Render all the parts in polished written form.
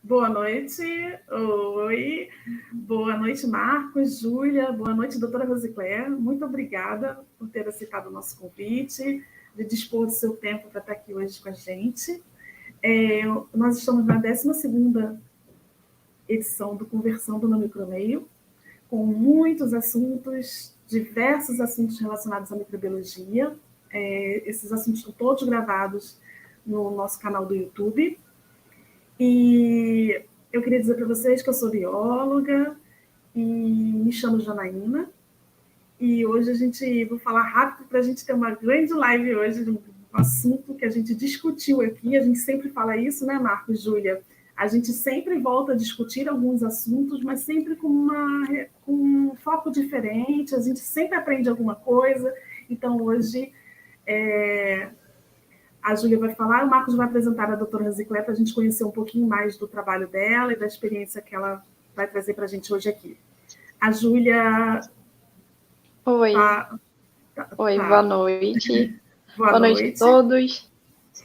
Boa noite. Oi. Boa noite, Marcos, Júlia. Boa noite, doutora Rosicléia. Muito obrigada por ter aceitado o nosso convite, de dispor do seu tempo para estar aqui hoje com a gente. Nós estamos na 12ª edição do Conversando no Micromeio, com muitos assuntos, diversos assuntos relacionados à microbiologia. Esses assuntos estão todos gravados no nosso canal do YouTube. E eu queria dizer para vocês que eu sou bióloga e me chamo Janaína. E hoje vou falar rápido para a gente ter uma grande live hoje de um assunto que a gente discutiu aqui. A gente sempre fala isso, né, Marcos, Júlia? A gente sempre volta a discutir alguns assuntos, mas sempre com um foco diferente. A gente sempre aprende alguma coisa. Então, hoje, a Júlia vai falar, o Marcos vai apresentar a doutora Rosicléia para a gente conhecer um pouquinho mais do trabalho dela e da experiência que ela vai trazer para a gente hoje aqui. A Júlia... Oi. Oi, boa noite. Boa noite a todos.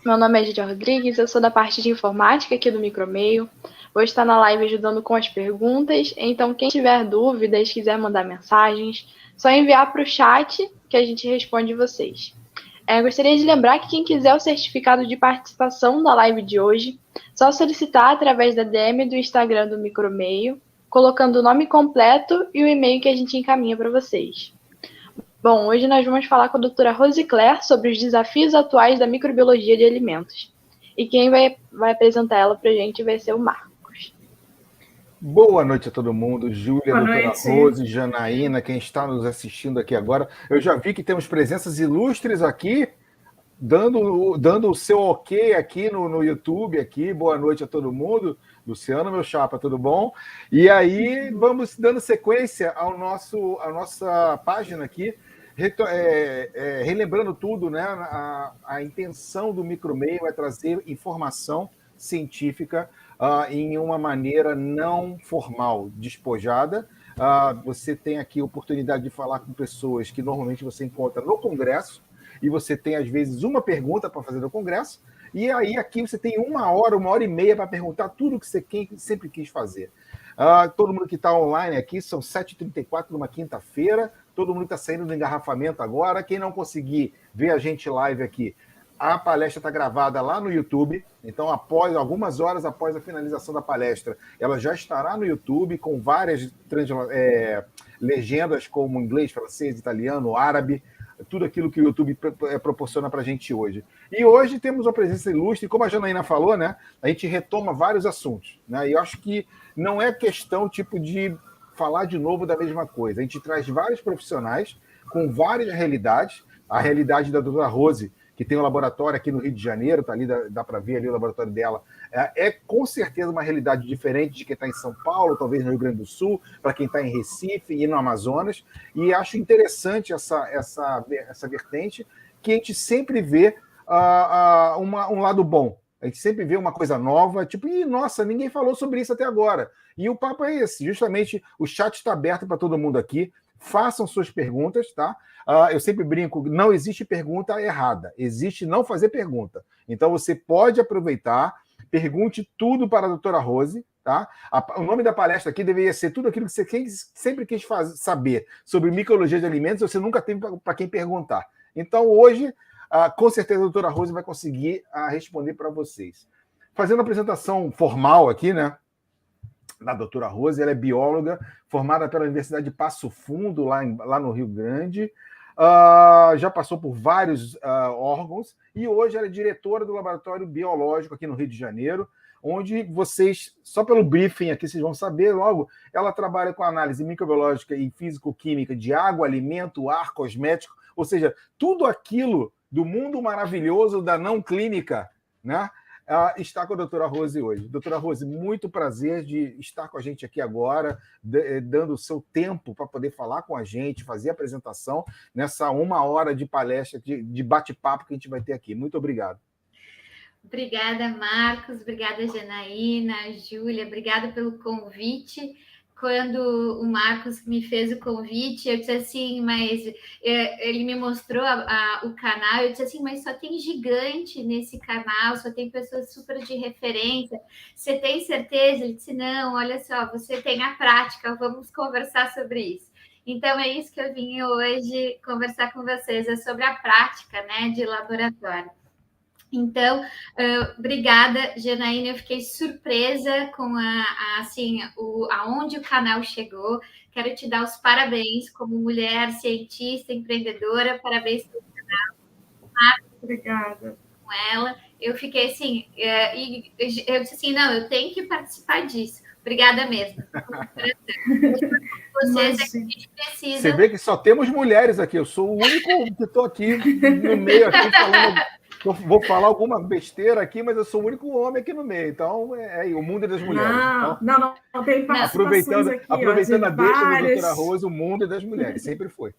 Meu nome é Júlia Rodrigues, eu sou da parte de informática aqui do Micromeio. Hoje está na live ajudando com as perguntas, então quem tiver dúvidas, quiser mandar mensagens, só enviar para o chat que a gente responde vocês. Gostaria de lembrar que quem quiser o certificado de participação da live de hoje, só solicitar através da DM do Instagram do Micromeio, colocando o nome completo e o e-mail que a gente encaminha para vocês. Bom, hoje nós vamos falar com a doutora Rosicléia sobre os desafios atuais da microbiologia de alimentos. E quem vai apresentar ela para a gente vai ser o Marcos. Boa noite a todo mundo, Júlia, doutora Rose, Janaína, quem está nos assistindo aqui agora. Eu já vi que temos presenças ilustres aqui, dando o seu ok aqui no YouTube. Aqui. Boa noite a todo mundo. Luciano, meu chapa, tudo bom? E aí, vamos dando sequência à nossa página aqui, relembrando tudo, né? A intenção do Micromeio é trazer informação científica em uma maneira não formal, despojada. Você tem aqui a oportunidade de falar com pessoas que normalmente você encontra no Congresso, e você tem, às vezes, uma pergunta para fazer no Congresso, e aí aqui você tem 1 hora e meia para perguntar tudo que você sempre quis fazer. Todo mundo que está online aqui, são 7h34 numa quinta-feira, todo mundo está saindo do engarrafamento agora. Quem não conseguir ver a gente live aqui, a palestra está gravada lá no YouTube, então algumas horas após a finalização da palestra, ela já estará no YouTube com várias legendas como inglês, francês, italiano, árabe, tudo aquilo que o YouTube proporciona para a gente hoje. E hoje temos uma presença ilustre, como a Janaína falou, né? A gente retoma vários assuntos, né? E eu acho que não é questão de falar de novo da mesma coisa. A gente traz vários profissionais com várias realidades. A realidade da doutora Rose, que tem um laboratório aqui no Rio de Janeiro, tá ali, dá para ver ali o laboratório dela, é com certeza uma realidade diferente de quem está em São Paulo, talvez no Rio Grande do Sul, para quem está em Recife e no Amazonas, e acho interessante essa vertente, que a gente sempre vê um lado bom, a gente sempre vê uma coisa nova, tipo, nossa, ninguém falou sobre isso até agora. E o papo é esse, justamente o chat está aberto para todo mundo aqui, façam suas perguntas, tá? Eu sempre brinco, não existe pergunta errada, existe não fazer pergunta. Então você pode aproveitar, pergunte tudo para a doutora Rose, tá? O nome da palestra aqui deveria ser tudo aquilo que você sempre quis saber sobre microbiologia de alimentos, você nunca teve para quem perguntar. Então hoje, com certeza a doutora Rose vai conseguir responder para vocês. Fazendo a apresentação formal aqui, né? Da doutora Rose, ela é bióloga, formada pela Universidade de Passo Fundo, lá no Rio Grande, já passou por vários órgãos, e hoje ela é diretora do Laboratório Biológico aqui no Rio de Janeiro, onde vocês, só pelo briefing aqui, vocês vão saber logo, ela trabalha com análise microbiológica e físico-química de água, alimento, ar, cosmético, ou seja, tudo aquilo do mundo maravilhoso da não clínica, né? Está com a doutora Rose hoje. Doutora Rose, muito prazer de estar com a gente aqui agora, dando o seu tempo para poder falar com a gente, fazer a apresentação nessa 1 hora de palestra, de bate-papo que a gente vai ter aqui. Muito obrigado. Obrigada, Marcos. Obrigada, Janaína, Júlia. Obrigada pelo convite. quando o Marcos me fez o convite, eu disse assim, mas ele me mostrou o canal, eu disse assim, mas só tem gigante nesse canal, só tem pessoas super de referência. Você tem certeza? Ele disse, não, olha só, você tem a prática, vamos conversar sobre isso. Então, é isso que eu vim hoje conversar com vocês, é sobre a prática, né, de laboratório. Então, obrigada, Janaína. Eu fiquei surpresa com aonde o canal chegou. Quero te dar os parabéns como mulher, cientista, empreendedora. Parabéns pelo canal. Obrigada. Com ela. Eu fiquei assim, e eu disse assim, não, eu tenho que participar disso. Obrigada mesmo. Vocês, a gente precisa... Você vê que só temos mulheres aqui. Eu sou o único que estou aqui no meio, aqui falando... Eu vou falar alguma besteira aqui, mas eu sou o único homem aqui no meio. Então, o mundo é das mulheres. Não tem participações aqui. Aproveitando a deixa da doutora Rose, o mundo é das mulheres. Sempre foi.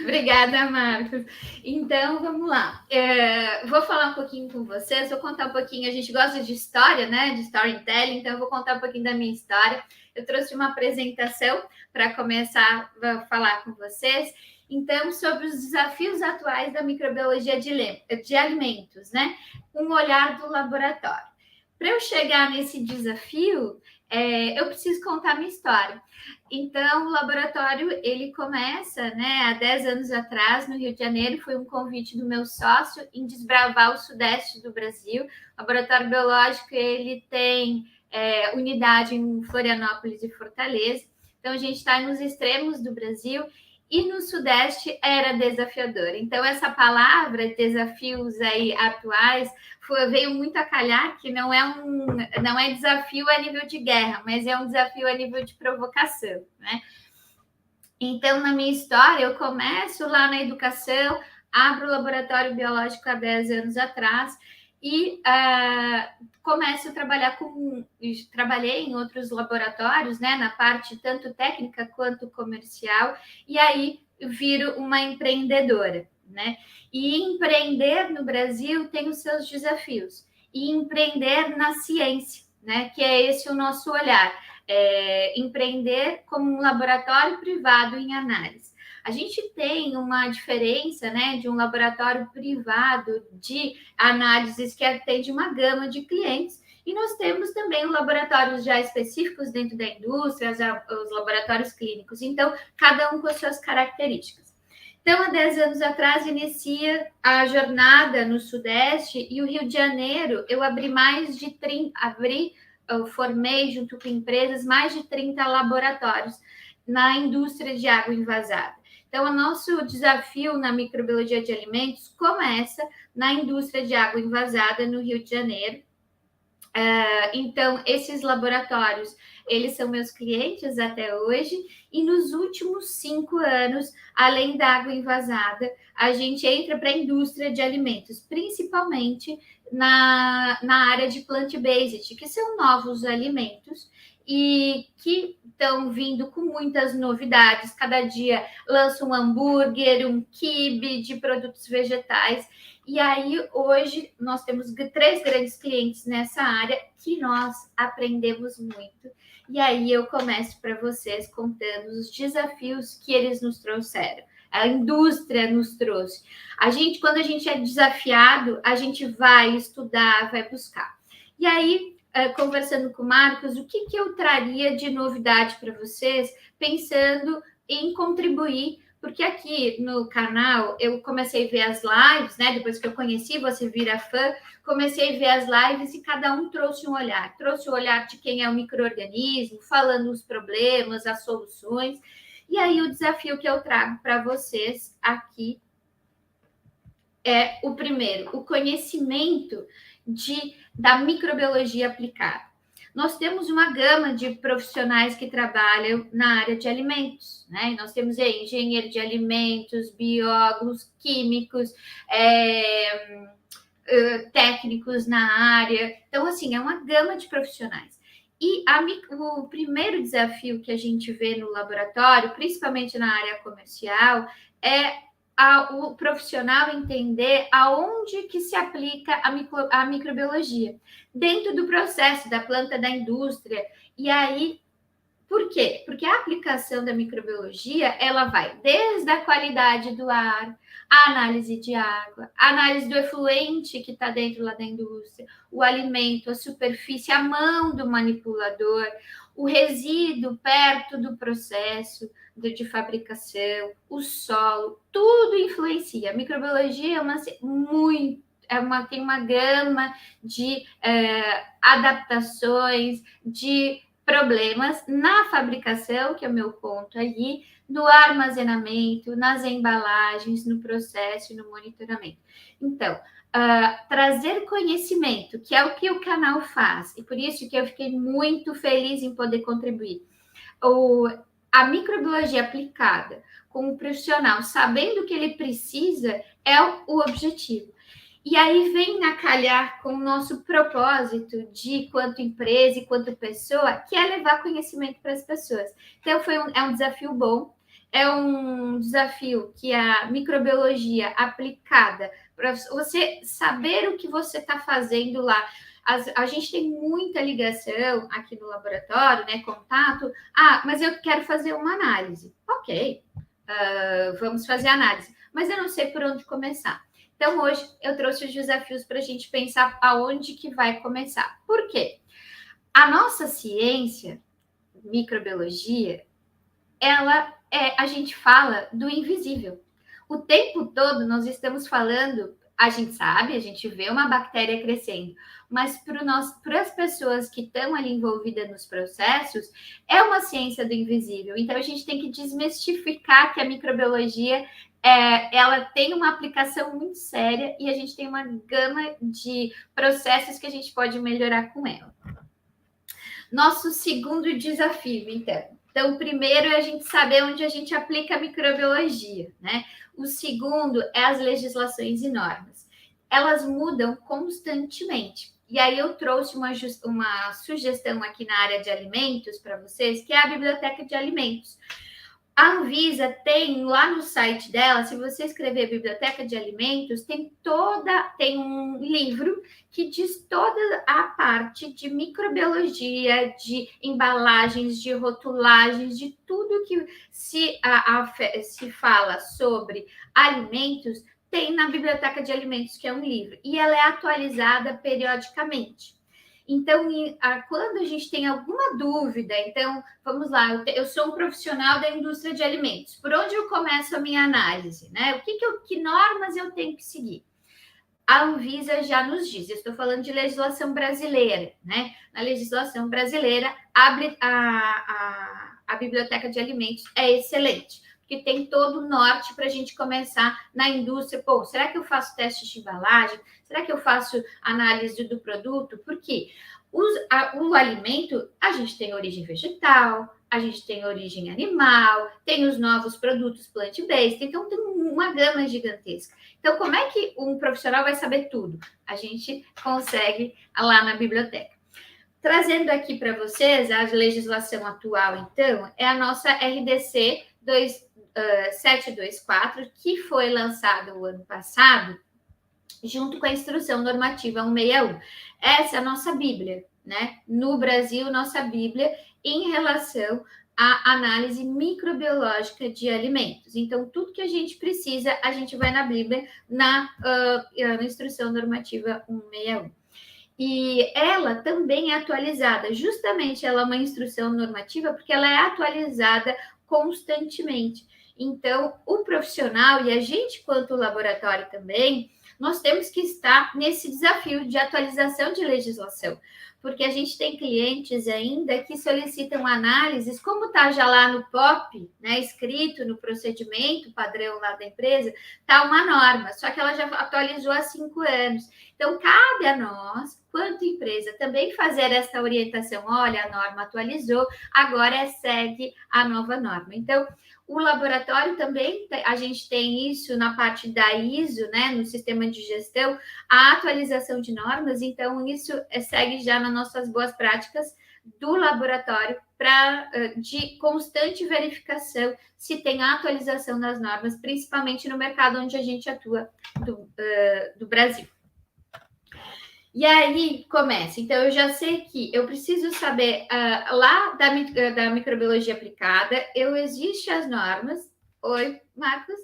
Obrigada, Marcos. Então, vamos lá. Vou falar um pouquinho com vocês, vou contar um pouquinho. A gente gosta de história, né? De storytelling, então eu vou contar um pouquinho da minha história. Eu trouxe uma apresentação para começar a falar com vocês. Então, sobre os desafios atuais da microbiologia de alimentos, né? Um olhar do laboratório. Para eu chegar nesse desafio, eu preciso contar a minha história. Então, o laboratório, ele começa, né, há 10 anos atrás, no Rio de Janeiro, foi um convite do meu sócio em desbravar o sudeste do Brasil. O laboratório biológico, ele tem unidade em Florianópolis e Fortaleza. Então, a gente está nos extremos do Brasil. E no Sudeste era desafiador. Então, essa palavra, desafios aí atuais, veio muito a calhar que não é desafio a nível de guerra, mas é um desafio a nível de provocação, né? Então, na minha história, eu começo lá na educação, abro o laboratório biológico há 10 anos atrás, e começo a trabalhar trabalhei em outros laboratórios, né, na parte tanto técnica quanto comercial, e aí viro uma empreendedora, né? E empreender no Brasil tem os seus desafios, e empreender na ciência, né, que é esse o nosso olhar, empreender como um laboratório privado em análise. A gente tem uma diferença, né, de um laboratório privado de análises que atende uma gama de clientes, e nós temos também laboratórios já específicos dentro da indústria, os laboratórios clínicos. Então, cada um com as suas características. Então, há 10 anos atrás, inicia a jornada no Sudeste, e o Rio de Janeiro, eu eu formei, junto com empresas, mais de 30 laboratórios na indústria de água envasada. Então, o nosso desafio na microbiologia de alimentos começa na indústria de água envasada no Rio de Janeiro. Então, esses laboratórios, eles são meus clientes até hoje, e nos últimos 5 anos, além da água envasada, a gente entra para a indústria de alimentos, principalmente na área de plant-based, que são novos alimentos, e que estão vindo com muitas novidades. Cada dia lança um hambúrguer, um quibe de produtos vegetais. E aí, hoje, nós temos 3 grandes clientes nessa área que nós aprendemos muito. E aí, eu começo para vocês contando os desafios que eles nos trouxeram. A indústria nos trouxe. Quando a gente é desafiado, a gente vai estudar, vai buscar. E aí, conversando com o Marcos, o que eu traria de novidade para vocês, pensando em contribuir, porque aqui no canal eu comecei a ver as lives, né? Depois que eu conheci, você vira fã, comecei a ver as lives e cada um trouxe um olhar. Trouxe o olhar de quem é o micro-organismo, falando os problemas, as soluções. E aí o desafio que eu trago para vocês aqui é o primeiro, o conhecimento da microbiologia aplicada. Nós temos uma gama de profissionais que trabalham na área de alimentos, né? Nós temos engenheiro de alimentos, biólogos, químicos, técnicos na área. Então, assim, é uma gama de profissionais. E o primeiro desafio que a gente vê no laboratório, principalmente na área comercial, é o profissional entender aonde que se aplica a microbiologia, dentro do processo da planta da indústria. E aí, Por quê? Porque a aplicação da microbiologia, ela vai desde a qualidade do ar, a análise de água, a análise do efluente que está dentro lá da indústria, o alimento, a superfície, a mão do manipulador, o resíduo perto do processo de fabricação, o solo, tudo influencia. A microbiologia tem uma gama de adaptações, de problemas na fabricação, que é o meu ponto aí, no armazenamento, nas embalagens, no processo e no monitoramento. Então, trazer conhecimento, que é o que o canal faz, e por isso que eu fiquei muito feliz em poder contribuir. A microbiologia aplicada com o profissional, sabendo o que ele precisa, é o objetivo. E aí vem a calhar com o nosso propósito de quanto empresa e quanto pessoa, que é levar conhecimento para as pessoas. Então, é um desafio bom, é um desafio que a microbiologia aplicada, para você saber o que você está fazendo lá. A gente tem muita ligação aqui no laboratório, né? Contato. Mas eu quero fazer uma análise. Ok, vamos fazer análise. Mas eu não sei por onde começar. Então, hoje, eu trouxe os desafios para a gente pensar aonde que vai começar. Por quê? A nossa ciência, microbiologia, a gente fala do invisível. O tempo todo nós estamos falando, a gente sabe, a gente vê uma bactéria crescendo, mas para as pessoas que estão ali envolvidas nos processos, é uma ciência do invisível. Então, a gente tem que desmistificar que a microbiologia ela tem uma aplicação muito séria e a gente tem uma gama de processos que a gente pode melhorar com ela. Nosso segundo desafio, então, o primeiro é a gente saber onde a gente aplica a microbiologia, né? O segundo é as legislações e normas. Elas mudam constantemente. E aí eu trouxe uma sugestão aqui na área de alimentos para vocês, que é a Biblioteca de Alimentos. A Anvisa tem lá no site dela, se você escrever Biblioteca de Alimentos, tem um livro que diz toda a parte de microbiologia, de embalagens, de rotulagens, de tudo que se fala sobre alimentos, tem na Biblioteca de Alimentos, que é um livro, e ela é atualizada periodicamente. Então, quando a gente tem alguma dúvida, então, vamos lá, eu sou um profissional da indústria de alimentos. Por onde eu começo a minha análise, né? Que normas eu tenho que seguir? A Anvisa já nos diz, eu estou falando de legislação brasileira, né? Na legislação brasileira, a Biblioteca de Alimentos é excelente, porque tem todo o norte para a gente começar na indústria. Pô, será que eu faço teste de embalagem? Será que eu faço análise do produto? Porque o alimento, a gente tem origem vegetal, a gente tem origem animal, tem os novos produtos plant-based, então tem uma gama gigantesca. Então, como é que um profissional vai saber tudo? A gente consegue lá na biblioteca. Trazendo aqui para vocês a legislação atual, então, é a nossa RDC 724, que foi lançada o ano passado, junto com a Instrução Normativa 161. Essa é a nossa Bíblia, né? No Brasil, nossa Bíblia em relação à análise microbiológica de alimentos. Então, tudo que a gente precisa, a gente vai na Bíblia, na Instrução Normativa 161. E ela também é atualizada, justamente ela é uma instrução normativa, porque ela é atualizada constantemente. Então, o profissional e a gente, quanto laboratório também, nós temos que estar nesse desafio de atualização de legislação, porque a gente tem clientes ainda que solicitam análises, como está já lá no POP, né, escrito no procedimento padrão lá da empresa, está uma norma, só que ela já atualizou há 5 anos. Então, cabe a nós, quanto empresa, também fazer essa orientação. Olha, a norma atualizou, agora segue a nova norma. Então, o laboratório também, a gente tem isso na parte da ISO, né, no sistema de gestão, a atualização de normas, então isso segue já nas nossas boas práticas do laboratório de constante verificação se tem a atualização das normas, principalmente no mercado onde a gente atua do Brasil. E aí começa. Então, eu já sei que eu preciso saber lá da microbiologia aplicada, existem as normas. Oi, Marcos?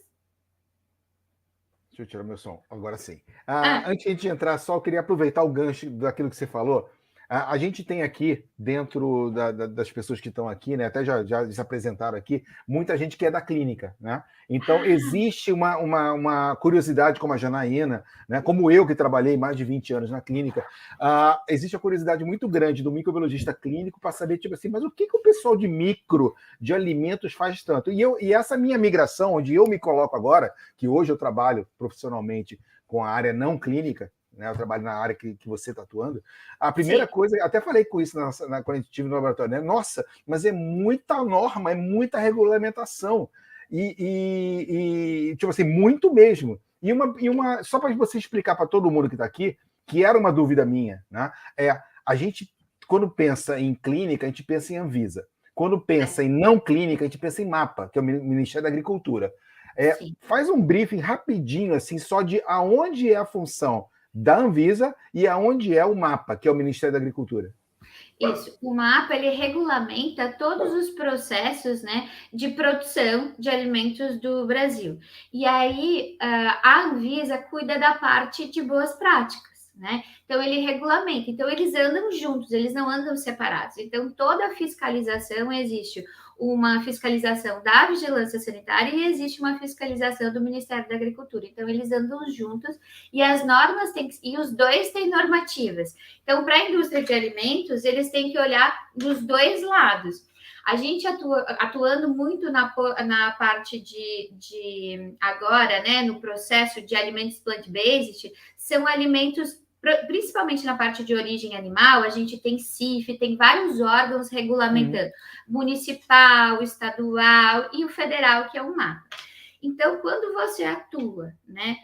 Deixa eu tirar meu som, agora sim. Antes de entrar, só eu queria aproveitar o gancho daquilo que você falou. A gente tem aqui, dentro das pessoas que estão aqui, né, até já se apresentaram aqui, muita gente que é da clínica, né? Então, existe uma curiosidade, como a Janaína, né, como eu, que trabalhei mais de 20 anos na clínica, existe a curiosidade muito grande do microbiologista clínico para saber, tipo assim, mas o que o pessoal de alimentos faz tanto? E essa minha migração, onde eu me coloco agora, que hoje eu trabalho profissionalmente com a área não clínica, né, eu trabalho na área que você está atuando. A primeira coisa, até falei com isso quando a gente estive no laboratório, né? Nossa, mas é muita norma, é muita regulamentação. Tipo assim, muito mesmo. Só para você explicar para todo mundo que está aqui, que era uma dúvida minha, né? A gente, quando pensa em clínica, a gente pensa em Anvisa. Quando pensa em não clínica, a gente pensa em MAPA, que é o Ministério da Agricultura. Faz um briefing rapidinho, assim, só de aonde é a função da Anvisa e aonde é o MAPA, que é o Ministério da Agricultura. Isso, o MAPA, ele regulamenta todos os processos, né, de produção de alimentos do Brasil. E aí, a Anvisa cuida da parte de boas práticas, né? Então, ele regulamenta. Então, eles andam juntos, eles não andam separados. Então, toda a fiscalização existe uma fiscalização da vigilância sanitária e existe uma fiscalização do Ministério da Agricultura. Então, eles andam juntos e as normas e os dois têm normativas. Então, para a indústria de alimentos, eles têm que olhar dos dois lados. A gente atuando muito na parte de agora, né, no processo de alimentos plant-based, são alimentos, principalmente na parte de origem animal, a gente tem CIF, tem vários órgãos regulamentando, municipal, estadual e o federal, que é o MAPA. Então, quando você atua, né,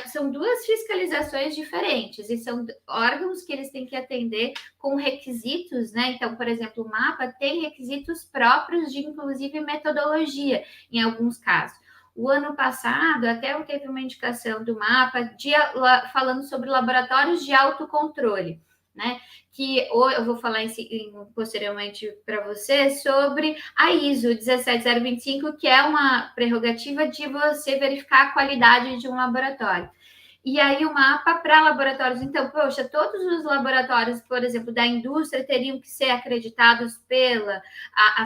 são duas fiscalizações diferentes e são órgãos que eles têm que atender com requisitos, né? Então, por exemplo, o MAPA tem requisitos próprios de, inclusive, metodologia, em alguns casos. O ano passado, até eu teve uma indicação do MAPA falando sobre laboratórios de autocontrole, né? Que eu vou falar posteriormente para você sobre a ISO 17025, que é uma prerrogativa de você verificar a qualidade de um laboratório. E aí o MAPA para laboratórios, então, poxa, todos os laboratórios, por exemplo, da indústria teriam que ser acreditados pela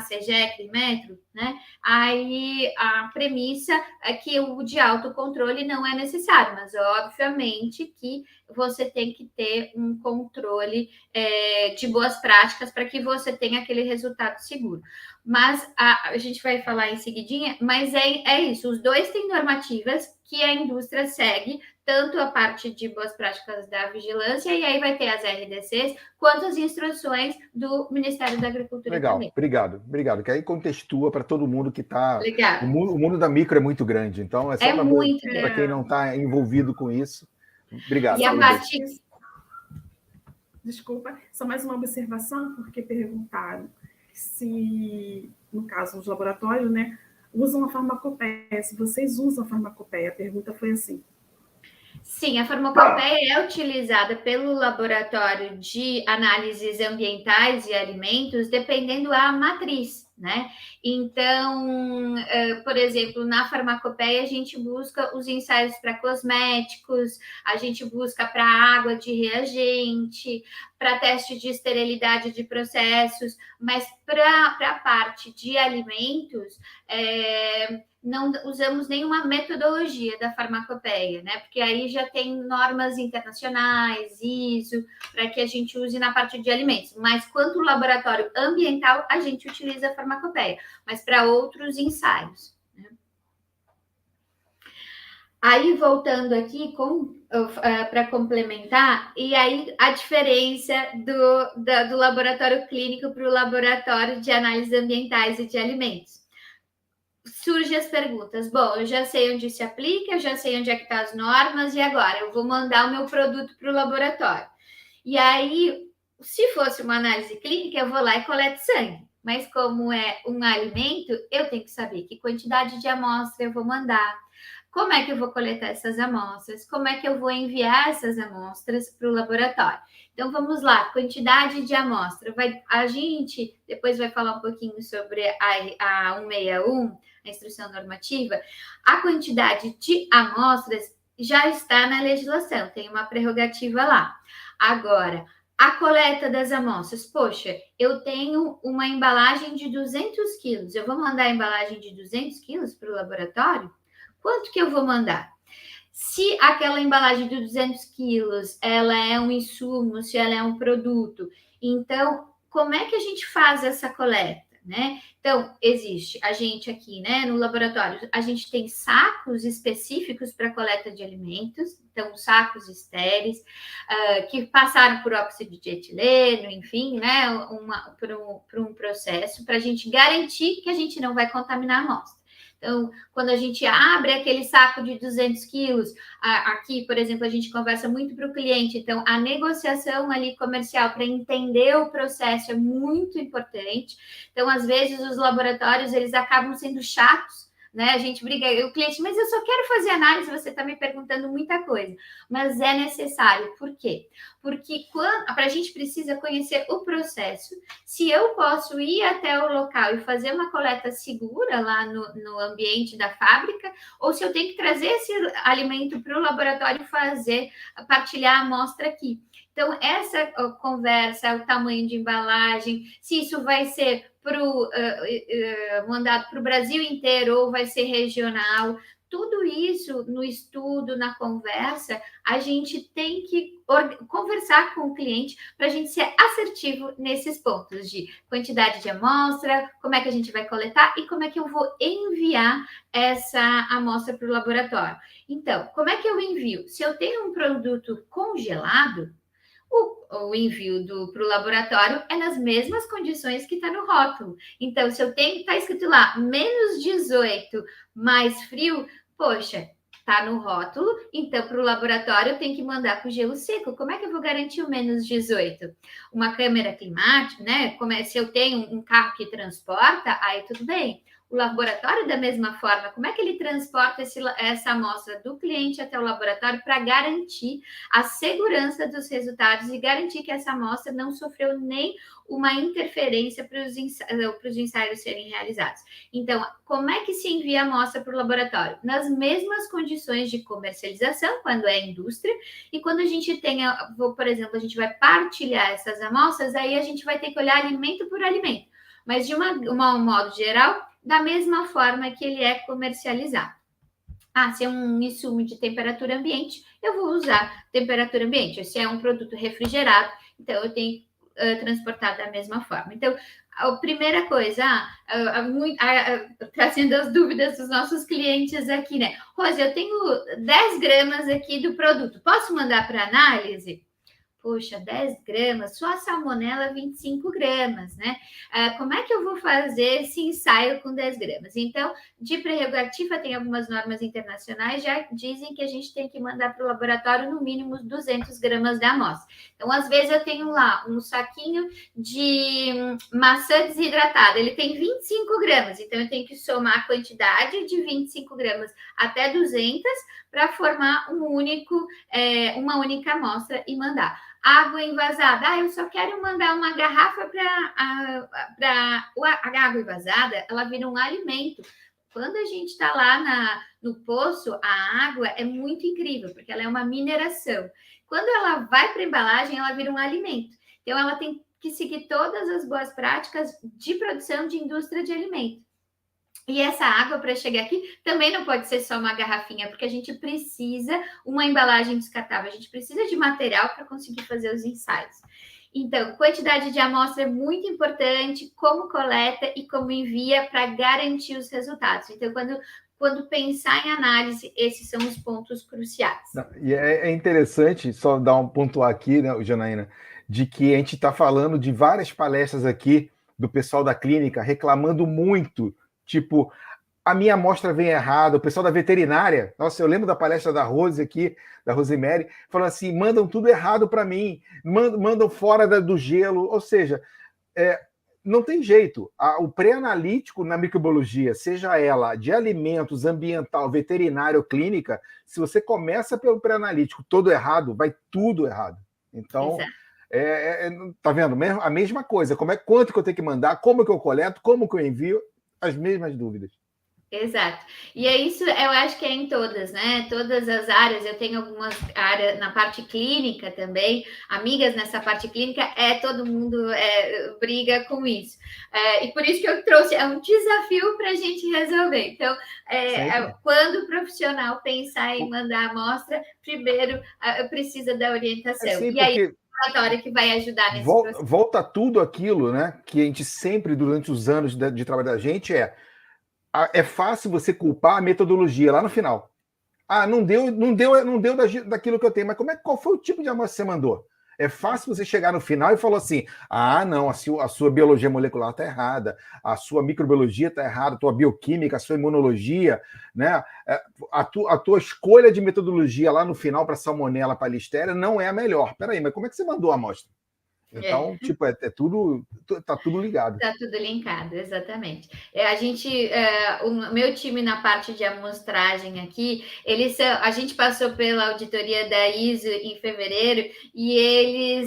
CGEC, Metro, né? Aí a premissa é que o de autocontrole não é necessário, mas obviamente que você tem que ter um controle de boas práticas para que você tenha aquele resultado seguro. Mas a gente vai falar em seguidinha, mas é isso, os dois têm normativas que a indústria segue, tanto a parte de boas práticas da vigilância, e aí vai ter as RDCs, quanto as instruções do Ministério da Agricultura. Legal, também. Obrigado. Que aí contextua para todo mundo que está... Legal. O mundo da micro é muito grande, então é só para quem não está envolvido com isso. Obrigado. E a parte... Desculpa, só mais uma observação, porque perguntaram se, no caso, os laboratórios, né, usam a farmacopeia. Se vocês usam a farmacopeia, a pergunta foi assim. Sim, a farmacopeia é utilizada pelo laboratório de análises ambientais e alimentos, dependendo da matriz, né? Então, por exemplo, na farmacopeia a gente busca os ensaios para cosméticos, a gente busca para água de reagente, para teste de esterilidade de processos, mas para a parte de alimentos, não usamos nenhuma metodologia da farmacopeia, né? Porque aí já tem normas internacionais, ISO, para que a gente use na parte de alimentos. Mas quanto ao laboratório ambiental, a gente utiliza a farmacopeia, mas para outros ensaios. Né? Aí, voltando aqui para complementar, e aí a diferença do laboratório clínico para o laboratório de análises ambientais e de alimentos. Surgem as perguntas. Bom, eu já sei onde se aplica, eu já sei onde é que estão as normas, e agora? Eu vou mandar o meu produto para o laboratório. E aí, se fosse uma análise clínica, eu vou lá e coleto sangue. Mas como é um alimento, eu tenho que saber que quantidade de amostra eu vou mandar, como é que eu vou coletar essas amostras, como é que eu vou enviar essas amostras para o laboratório. Então, vamos lá, quantidade de amostra. A gente depois vai falar um pouquinho sobre a 161, a instrução normativa. A quantidade de amostras já está na legislação, tem uma prerrogativa lá. Agora, a coleta das amostras. Poxa, eu tenho uma embalagem de 200 quilos. Eu vou mandar a embalagem de 200 quilos para o laboratório? Quanto que eu vou mandar? Se aquela embalagem de 200 quilos, ela é um insumo, se ela é um produto, então, como é que a gente faz essa coleta, né? Então, existe a gente aqui, né, no laboratório, a gente tem sacos específicos para coleta de alimentos, então, sacos estéreis, que passaram por óxido de etileno, enfim, né, por um processo, para a gente garantir que a gente não vai contaminar a amostra. Então, quando a gente abre aquele saco de 200 quilos, aqui, por exemplo, a gente conversa muito para o cliente, então a negociação ali comercial para entender o processo é muito importante. Então, às vezes, os laboratórios, eles acabam sendo chatos, né? A gente briga, o cliente, mas eu só quero fazer análise, você está me perguntando muita coisa. Mas é necessário. Por quê? Porque a gente precisa conhecer o processo. Se eu posso ir até o local e fazer uma coleta segura lá no ambiente da fábrica, ou se eu tenho que trazer esse alimento para o laboratório partilhar a amostra aqui. Então, essa conversa, o tamanho de embalagem, se isso vai ser mandado para o Brasil inteiro ou vai ser regional, tudo isso no estudo, na conversa, a gente tem que conversar com o cliente para a gente ser assertivo nesses pontos de quantidade de amostra, como é que a gente vai coletar e como é que eu vou enviar essa amostra para o laboratório. Então, como é que eu envio? Se eu tenho um produto congelado, o envio para o laboratório é nas mesmas condições que está no rótulo. Então, se eu tenho, está escrito lá, menos 18, mais frio, poxa, está no rótulo, então para o laboratório eu tenho que mandar com gelo seco. Como é que eu vou garantir o menos 18? Uma câmera climática, né? Se eu tenho um carro que transporta, aí tudo bem. O laboratório, da mesma forma, como é que ele transporta essa amostra do cliente até o laboratório para garantir a segurança dos resultados e garantir que essa amostra não sofreu nem uma interferência para os ensaios serem realizados. Então, como é que se envia a amostra para o laboratório? Nas mesmas condições de comercialização, quando é indústria, e quando a gente por exemplo, a gente vai partilhar essas amostras, aí a gente vai ter que olhar alimento por alimento. Mas, de um modo geral, da mesma forma que ele é comercializado. Se é um insumo de temperatura ambiente, eu vou usar temperatura ambiente. Se é um produto refrigerado, então eu tenho que transportar da mesma forma. Então, a primeira coisa, trazendo as dúvidas dos nossos clientes aqui, né? Rose, eu tenho 10 gramas aqui do produto, posso mandar para análise? Poxa, 10 gramas, só a salmonela 25 gramas, né? Como é que eu vou fazer esse ensaio com 10 gramas? Então, de prerrogativa, tem algumas normas internacionais, já dizem que a gente tem que mandar para o laboratório no mínimo 200 gramas da amostra. Então, às vezes, eu tenho lá um saquinho de maçã desidratada, ele tem 25 gramas, então eu tenho que somar a quantidade de 25 gramas até 200 para formar uma única amostra e mandar. Água envasada. Eu só quero mandar uma garrafa para a água envasada, ela vira um alimento. Quando a gente está lá no poço, a água é muito incrível, porque ela é uma mineração. Quando ela vai para a embalagem, ela vira um alimento. Então, ela tem que seguir todas as boas práticas de produção de indústria de alimento. E essa água, para chegar aqui, também não pode ser só uma garrafinha, porque a gente precisa uma embalagem descartável, a gente precisa de material para conseguir fazer os ensaios. Então, quantidade de amostra é muito importante, como coleta e como envia para garantir os resultados. Então, quando pensar em análise, esses são os pontos cruciais. E é interessante, só dar um ponto aqui, né, Janaína, de que a gente está falando de várias palestras aqui do pessoal da clínica reclamando muito. Tipo, a minha amostra vem errada, o pessoal da veterinária, nossa, eu lembro da palestra da Rose aqui, da Rosemary, falando assim, mandam tudo errado para mim, mandam fora do gelo, ou seja, não tem jeito. O pré-analítico na microbiologia, seja ela de alimentos, ambiental, veterinário, clínica, se você começa pelo pré-analítico todo errado, vai tudo errado. Então, tá vendo? A mesma coisa. Quanto que eu tenho que mandar, como que eu coleto, como que eu envio, as mesmas dúvidas. Exato. E é isso, eu acho que é em todas, né? Todas as áreas, eu tenho algumas áreas na parte clínica também, amigas nessa parte clínica, todo mundo briga com isso. E por isso que eu trouxe, é um desafio para a gente resolver. Então, quando o profissional pensar em mandar a amostra, primeiro precisa da orientação. E aí, o laboratório que vai ajudar nesse processo. Volta tudo aquilo, né? Que a gente sempre, durante os anos de trabalho da gente, é fácil você culpar a metodologia lá no final. Não deu daquilo que eu tenho. Mas qual foi o tipo de amostra que você mandou? É fácil você chegar no final e falar assim: não, a sua biologia molecular está errada, a sua microbiologia está errada, a tua bioquímica, a sua imunologia, né? A tua escolha de metodologia lá no final para salmonela, para listéria, não é a melhor. Peraí, mas como é que você mandou a amostra? Então, tá tudo ligado. Tá tudo linkado, exatamente. O meu time na parte de amostragem aqui, a gente passou pela auditoria da ISO em fevereiro e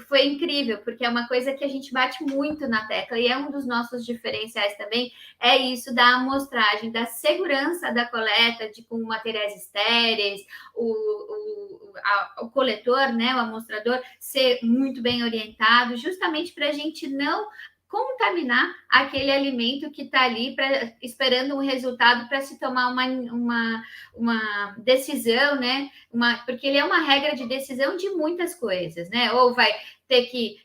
foi incrível, porque é uma coisa que a gente bate muito na tecla e é um dos nossos diferenciais também, é isso da amostragem, da segurança da coleta com materiais estéreis, o coletor, né, o amostrador, ser muito bem orientado, justamente para a gente não contaminar aquele alimento que está ali esperando um resultado para se tomar uma decisão, né? Porque ele é uma regra de decisão de muitas coisas, né? Ou vai ter que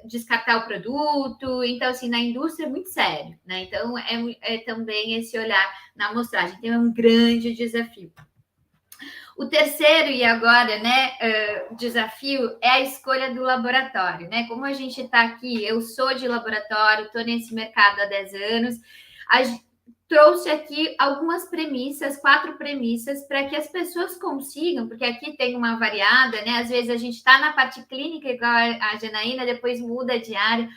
descartar o produto. Então, assim, na indústria é muito sério, né? Então, é também esse olhar na amostragem. Então, é um grande desafio. O terceiro e agora, né, desafio é a escolha do laboratório, né? Como a gente está aqui, eu sou de laboratório, estou nesse mercado há 10 anos, trouxe aqui algumas premissas, 4 premissas, para que as pessoas consigam, porque aqui tem uma variada, né? Às vezes a gente está na parte clínica, igual a Janaína, depois muda de área.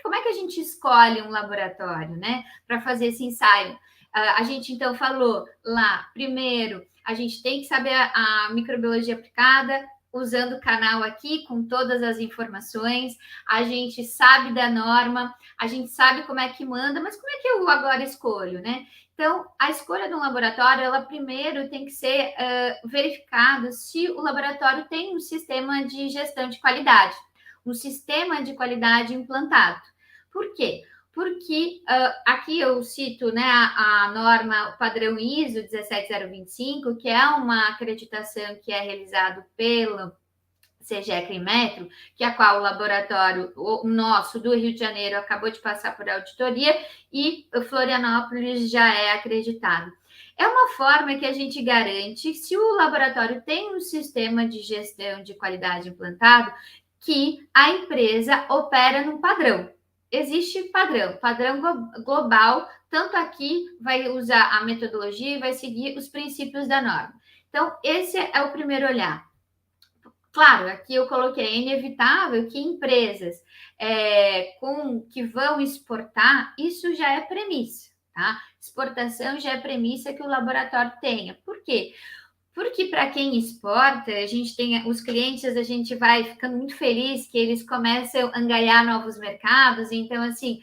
Como é que a gente escolhe um laboratório, né, para fazer esse ensaio? A gente, então, falou lá, primeiro, a gente tem que saber a microbiologia aplicada, usando o canal aqui com todas as informações, a gente sabe da norma, a gente sabe como é que manda, mas como é que eu agora escolho, né? Então, a escolha de um laboratório, ela primeiro tem que ser verificada se o laboratório tem um sistema de gestão de qualidade, um sistema de qualidade implantado. Por quê? Porque aqui eu cito, né, a norma, o padrão ISO 17025, que é uma acreditação que é realizado pelo CGE Metro, que é a qual o laboratório nosso do Rio de Janeiro acabou de passar por auditoria e Florianópolis já é acreditado. É uma forma que a gente garante, se o laboratório tem um sistema de gestão de qualidade implantado, que a empresa opera num padrão. Existe padrão global, tanto aqui vai usar a metodologia e vai seguir os princípios da norma. Então, esse é o primeiro olhar. Claro, aqui eu coloquei, é inevitável que empresas que vão exportar, isso já é premissa, tá? Exportação já é premissa que o laboratório tenha. Por quê? Porque para quem exporta, a gente tem os clientes, a gente vai ficando muito feliz que eles começam a angariar novos mercados. Então, assim,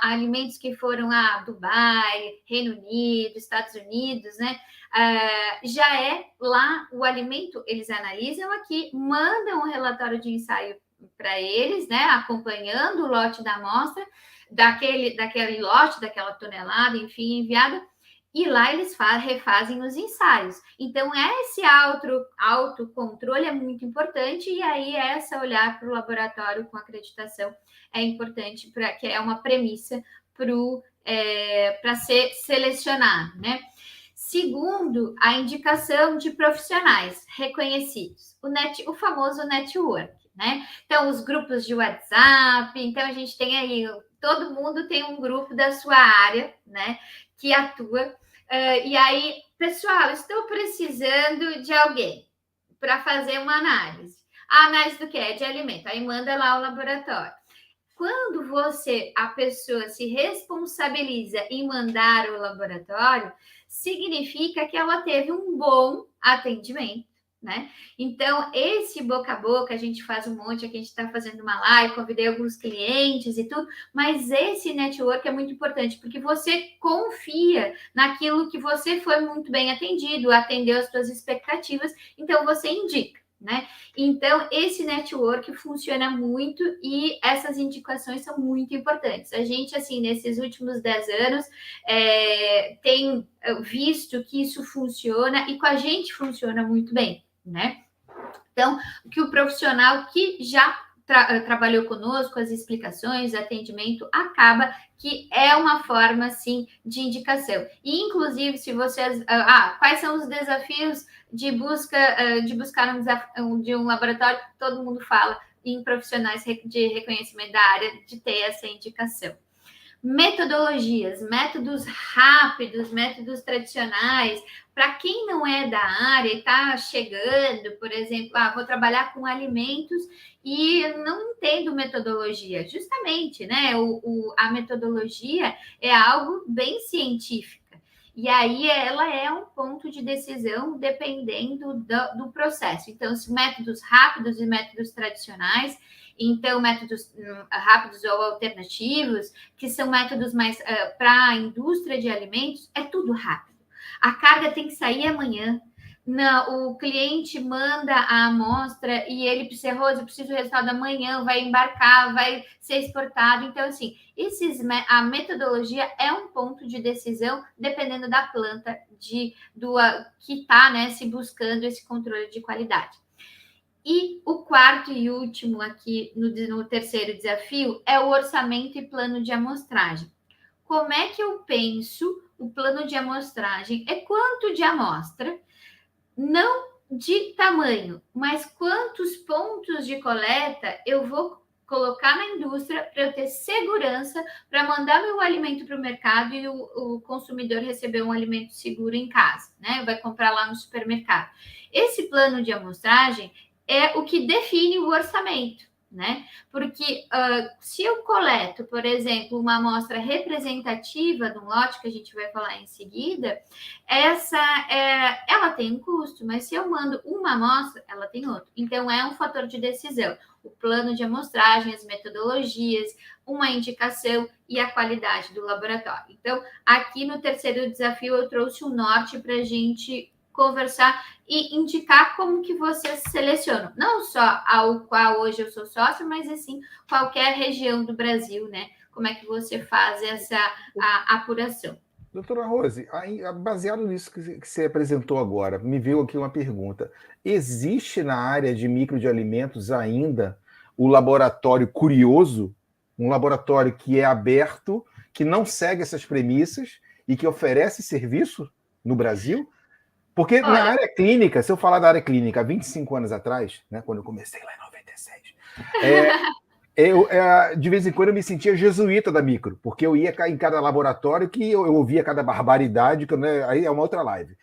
alimentos que foram a Dubai, Reino Unido, Estados Unidos, né? Já é lá o alimento, eles analisam aqui, mandam um relatório de ensaio para eles, né? Acompanhando o lote da amostra, daquele lote, daquela tonelada, enfim, enviada. E lá eles refazem os ensaios. Então, esse autocontrole é muito importante, e aí essa olhar para o laboratório com acreditação é importante, que é uma premissa para ser selecionado, né? Segundo, a indicação de profissionais reconhecidos, o famoso network, né? Então, os grupos de WhatsApp, então a gente tem aí, todo mundo tem um grupo da sua área, né, que atua. E aí, pessoal, estou precisando de alguém para fazer uma análise. A análise do que? De alimento. Aí manda lá o laboratório. quando a pessoa se responsabiliza em mandar o laboratório, significa que ela teve um bom atendimento, né? Então, esse boca a boca, a gente faz um monte, aqui a gente está fazendo uma live, convidei alguns clientes e tudo, mas esse network é muito importante, porque você confia naquilo que você foi muito bem atendido, atendeu as suas expectativas, então você indica, né? Então, esse network funciona muito e essas indicações são muito importantes. A gente, assim, nesses últimos 10 anos, tem visto que isso funciona e com a gente funciona muito bem, né? Então, que o profissional que já trabalhou conosco, as explicações, atendimento, acaba que é uma forma, sim, de indicação. E, inclusive, se vocês... quais são os desafios de buscar um laboratório? Todo mundo fala em profissionais de reconhecimento da área de ter essa indicação. Metodologias, métodos rápidos, métodos tradicionais. Para quem não é da área e está chegando, por exemplo, vou trabalhar com alimentos e não entendo metodologia. Justamente, né? A metodologia é algo bem científica. E aí ela é um ponto de decisão dependendo do processo. Então, os métodos rápidos e métodos tradicionais, então métodos rápidos ou alternativos, que são métodos mais para a indústria de alimentos, é tudo rápido. A carga tem que sair amanhã. Não, o cliente manda a amostra e ele precisa do resultado amanhã, vai embarcar, vai ser exportado. Então, assim, a metodologia é um ponto de decisão dependendo da planta que está, né, se buscando esse controle de qualidade. E o quarto e último aqui no terceiro desafio é o orçamento e plano de amostragem. Como é que eu penso o plano de amostragem? É quanto de amostra, não de tamanho, mas quantos pontos de coleta eu vou colocar na indústria para eu ter segurança para mandar meu alimento para o mercado e o consumidor receber um alimento seguro em casa, né? Vai comprar lá no supermercado. Esse plano de amostragem é o que define o orçamento, né? Porque se eu coleto, por exemplo, uma amostra representativa de um lote, que a gente vai falar em seguida, ela tem um custo, mas se eu mando uma amostra, ela tem outro. Então, é um fator de decisão. O plano de amostragem, as metodologias, uma indicação e a qualidade do laboratório. Então, aqui no terceiro desafio, eu trouxe o norte para a gente conversar e indicar como que vocês selecionam, não só ao qual hoje eu sou sócio, mas assim, qualquer região do Brasil, né? Como é que você faz essa apuração? Doutora Rose, baseado nisso que você apresentou agora, me veio aqui uma pergunta. Existe na área de micro de alimentos ainda o laboratório curioso, um laboratório que é aberto, que não segue essas premissas e que oferece serviço no Brasil? Porque na área clínica, se eu falar da área clínica há 25 anos atrás, né, quando eu comecei lá em 96, de vez em quando eu me sentia jesuíta da micro, porque eu ia em cada laboratório que eu ouvia cada barbaridade, né, aí é uma outra live.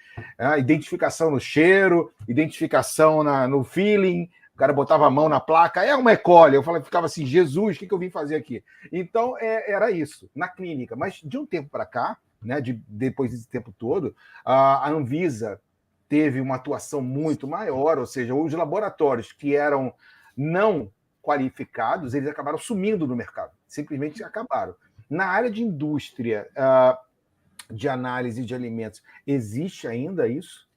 Identificação no cheiro, identificação no feeling, o cara botava a mão na placa, é uma E. coli. Eu ficava assim, Jesus, o que eu vim fazer aqui? Então, era isso, na clínica. Mas de um tempo para cá, né, depois desse tempo todo, a Anvisa teve uma atuação muito maior, ou seja, os laboratórios que eram não qualificados, eles acabaram sumindo do mercado, simplesmente acabaram. Na área de indústria de análise de alimentos, existe ainda isso?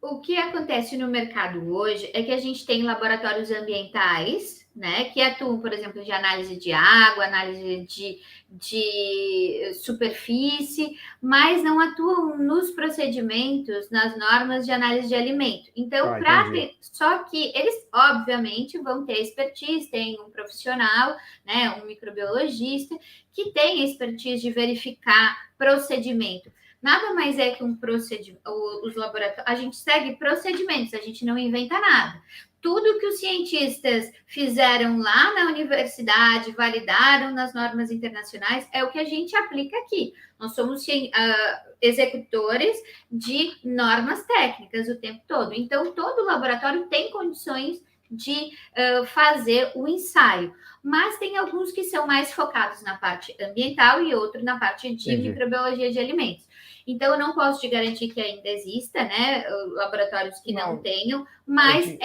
O que acontece no mercado hoje é que a gente tem laboratórios ambientais, né, que atuam, por exemplo, de análise de água, análise de superfície, mas não atuam nos procedimentos, nas normas de análise de alimento. Então, só que eles, obviamente, vão ter expertise, tem um profissional, né, um microbiologista, que tem expertise de verificar procedimento. Nada mais é que um procedimento, os laboratórios, a gente segue procedimentos, a gente não inventa nada. Tudo que os cientistas fizeram lá na universidade, validaram nas normas internacionais, é o que a gente aplica aqui. Nós somos executores de normas técnicas o tempo todo. Então, todo laboratório tem condições de fazer o ensaio. Mas tem alguns que são mais focados na parte ambiental e outro na parte de microbiologia de alimentos. Então, eu não posso te garantir que ainda exista, né, laboratórios que não tenham, mas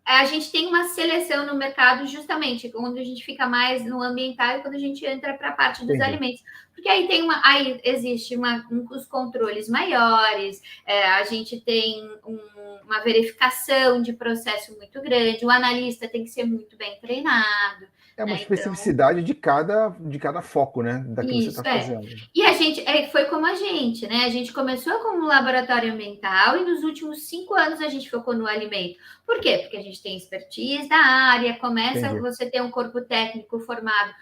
a gente tem uma seleção no mercado justamente quando a gente fica mais no ambiental e quando a gente entra para a parte dos alimentos. Porque aí existe os controles maiores, a gente tem uma verificação de processo muito grande, o analista tem que ser muito bem treinado. É uma especificidade de cada foco, né? Daquilo que você está fazendo. E a gente foi como a gente, né? A gente começou como um laboratório ambiental e nos últimos 5 anos a gente focou no alimento. Por quê? Porque a gente tem expertise da área, você ter um corpo técnico formado,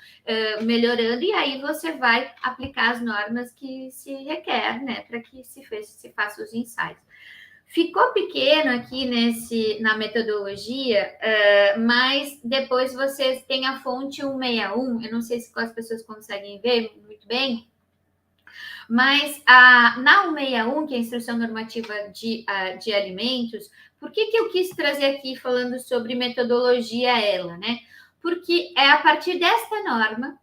melhorando, e aí você vai aplicar as normas que se requer, né? Para que se faça os ensaios. Ficou pequeno aqui na metodologia, mas depois vocês têm a fonte 161, eu não sei se as pessoas conseguem ver muito bem, mas na 161, que é a Instrução Normativa de Alimentos, por que eu quis trazer aqui falando sobre metodologia né? Porque é a partir desta norma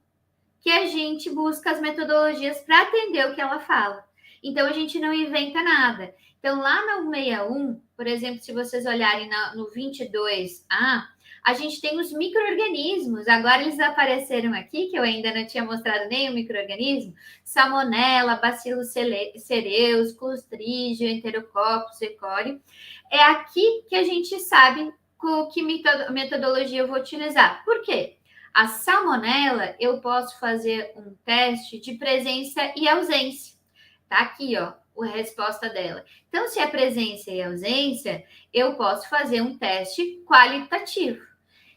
que a gente busca as metodologias para atender o que ela fala. Então, a gente não inventa nada. Então, lá na 161, por exemplo, se vocês olharem no 22A, a gente tem os micro-organismos. Agora eles apareceram aqui, que eu ainda não tinha mostrado nenhum micro-organismo. Salmonella, Bacillus cereus, Clostridium, Enterococcus, E. coli. É aqui que a gente sabe que metodologia eu vou utilizar. Por quê? A salmonela, eu posso fazer um teste de presença e ausência. Tá aqui, ó, a resposta dela. Então, se é presença e ausência, eu posso fazer um teste qualitativo.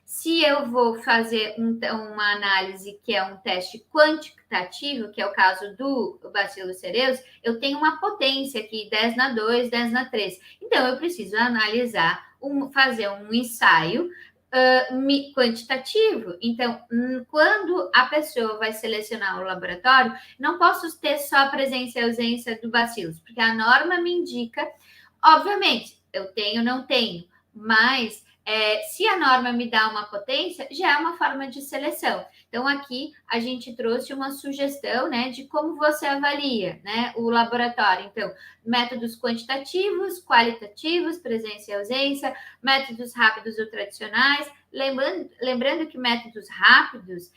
Se eu vou fazer uma análise que é um teste quantitativo, que é o caso do Bacillus cereus, eu tenho uma potência aqui, 10 na 2, 10 na 3. Então, eu preciso analisar, fazer um ensaio quantitativo. Então, quando a pessoa vai selecionar o laboratório, não posso ter só a presença e ausência do bacilos, porque a norma me indica, obviamente, eu tenho, não tenho, mas se a norma me dá uma potência, já é uma forma de seleção. Então, aqui a gente trouxe uma sugestão, né, de como você avalia, né, o laboratório. Então, métodos quantitativos, qualitativos, presença e ausência, métodos rápidos ou tradicionais. Lembrando que métodos rápidos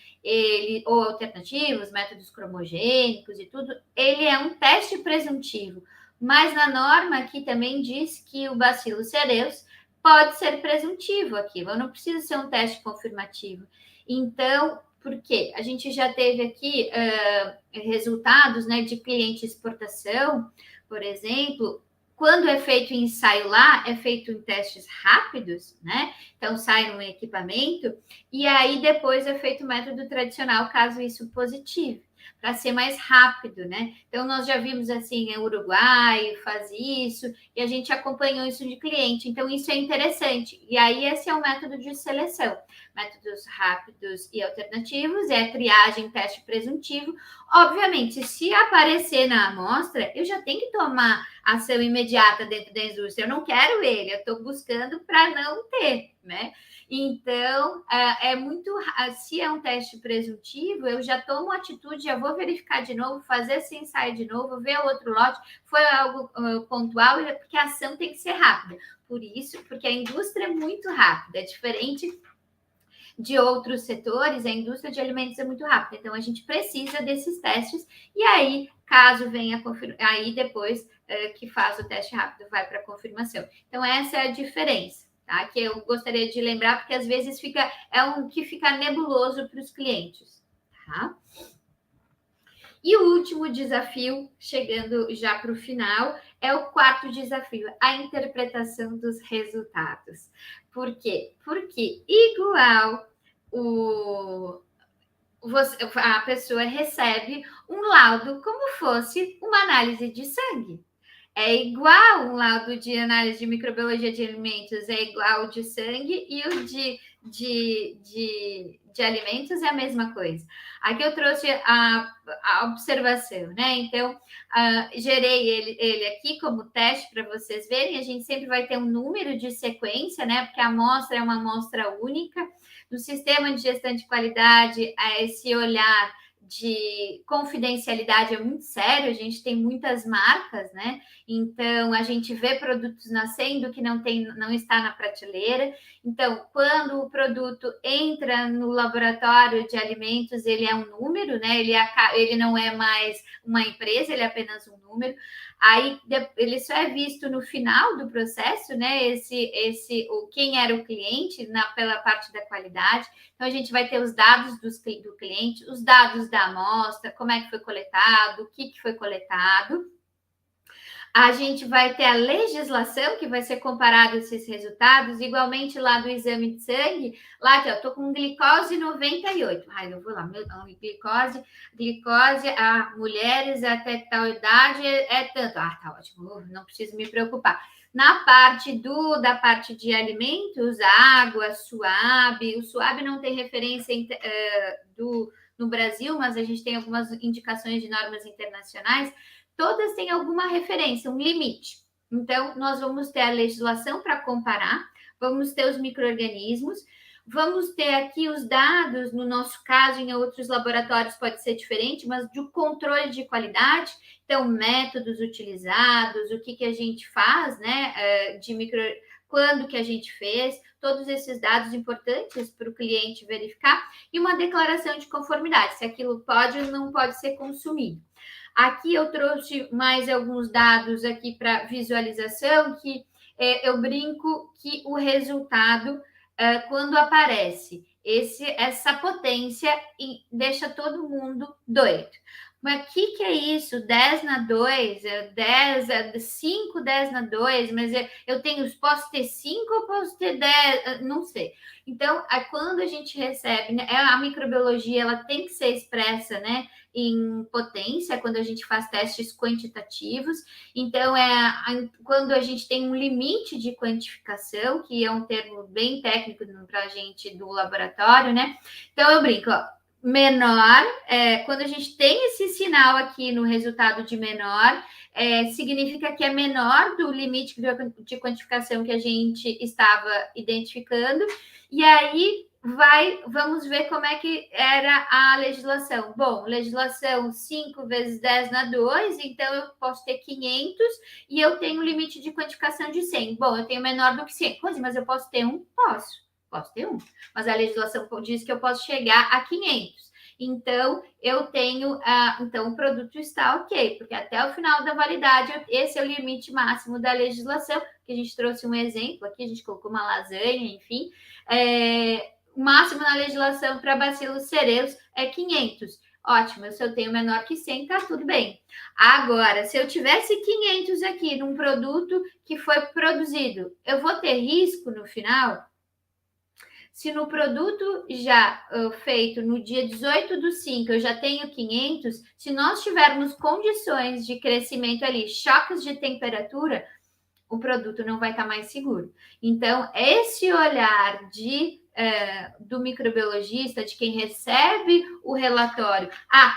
ou alternativos, métodos cromogênicos e tudo, ele é um teste presuntivo. Mas na norma aqui também diz que o Bacillus cereus pode ser presuntivo aqui, não precisa ser um teste confirmativo. Então, por quê? A gente já teve aqui resultados, né, de cliente exportação, por exemplo, quando é feito ensaio lá, é feito em testes rápidos, né? Então, sai um equipamento e aí depois é feito o método tradicional, caso isso positivo, para ser mais rápido, né? Então, nós já vimos assim, o Uruguai faz isso, e a gente acompanhou isso de cliente. Então, isso é interessante. E aí, esse é o método de seleção. Métodos rápidos e alternativos, é a triagem, teste presuntivo. Obviamente, se aparecer na amostra, eu já tenho que tomar ação imediata dentro da indústria. Eu não quero ele, eu estou buscando para não ter, né? Então, se é um teste presuntivo, eu já tomo atitude, já vou verificar de novo, fazer esse ensaio de novo, ver o outro lote, foi algo pontual, porque a ação tem que ser rápida. Por isso, porque a indústria é muito rápida, é diferente de outros setores, a indústria de alimentos é muito rápida, então a gente precisa desses testes, e aí, caso venha aí depois que faz o teste rápido, vai para a confirmação. Então, essa é a diferença. Tá? Que eu gostaria de lembrar, porque às vezes fica nebuloso para os clientes. Tá? E o último desafio, chegando já para o final, é o 4º desafio, a interpretação dos resultados. Por quê? Porque igual a pessoa recebe um laudo como fosse uma análise de sangue. É igual um laudo de análise de microbiologia de alimentos, é igual de sangue, e o de alimentos é a mesma coisa. Aqui eu trouxe a observação, né? Então, gerei ele aqui como teste para vocês verem. A gente sempre vai ter um número de sequência, né? Porque a amostra é uma amostra única. No sistema de gestão de qualidade, esse olhar de confidencialidade é muito sério, a gente tem muitas marcas, né? Então a gente vê produtos nascendo que não está na prateleira. Então, quando o produto entra no laboratório de alimentos, ele é um número, né? Ele não é mais uma empresa, ele é apenas um número. Aí ele só é visto no final do processo, né? Quem era o cliente pela parte da qualidade. Então, a gente vai ter os dados do cliente, os dados da amostra, como é que foi coletado, o que foi coletado. A gente vai ter a legislação que vai ser comparada a esses resultados, igualmente lá do exame de sangue, lá que eu tô com glicose 98. Ai, eu vou lá, glicose, mulheres até tal idade é tanto. Ah, tá ótimo, não preciso me preocupar. Na parte da parte de alimentos, água, SUAB, o SUAB não tem referência no Brasil, mas a gente tem algumas indicações de normas internacionais. Todas têm alguma referência, um limite. Então, nós vamos ter a legislação para comparar, vamos ter os micro-organismos, vamos ter aqui os dados, no nosso caso, em outros laboratórios pode ser diferente, mas do controle de qualidade, então, métodos utilizados, o que a gente faz, né, quando que a gente fez, todos esses dados importantes para o cliente verificar, e uma declaração de conformidade, se aquilo pode ou não pode ser consumido. Aqui eu trouxe mais alguns dados aqui para visualização, que eu brinco que o resultado, quando aparece essa potência, deixa todo mundo doido. Mas o que é isso? 10 na 2, 5, 10 na 2, mas posso ter 5 ou posso ter 10? Não sei. Então, quando a gente recebe, né, a microbiologia, ela tem que ser expressa, né, em potência, quando a gente faz testes quantitativos. Então, quando a gente tem um limite de quantificação, que é um termo bem técnico para a gente do laboratório, né? Então, eu brinco, ó, menor, quando a gente tem esse sinal aqui no resultado de menor, significa que é menor do limite de quantificação que a gente estava identificando, e aí vamos ver como é que era a legislação. Bom, legislação 5 vezes 10 na 2, então eu posso ter 500 e eu tenho um limite de quantificação de 100. Bom, eu tenho menor do que 100. Pois, mas eu posso ter um? Posso ter um. Mas a legislação diz que eu posso chegar a 500. Então, eu tenho... então, o produto está ok, porque até o final da validade, esse é o limite máximo da legislação, que a gente trouxe um exemplo aqui, a gente colocou uma lasanha, enfim. O máximo na legislação para bacilos cereus é 500. Ótimo, se eu tenho menor que 100, tá tudo bem. Agora, se eu tivesse 500 aqui num produto que foi produzido, eu vou ter risco no final? Se no produto já feito no dia 18/5 eu já tenho 500, se nós tivermos condições de crescimento ali, choques de temperatura, o produto não vai estar mais seguro. Então, esse olhar do microbiologista, de quem recebe o relatório,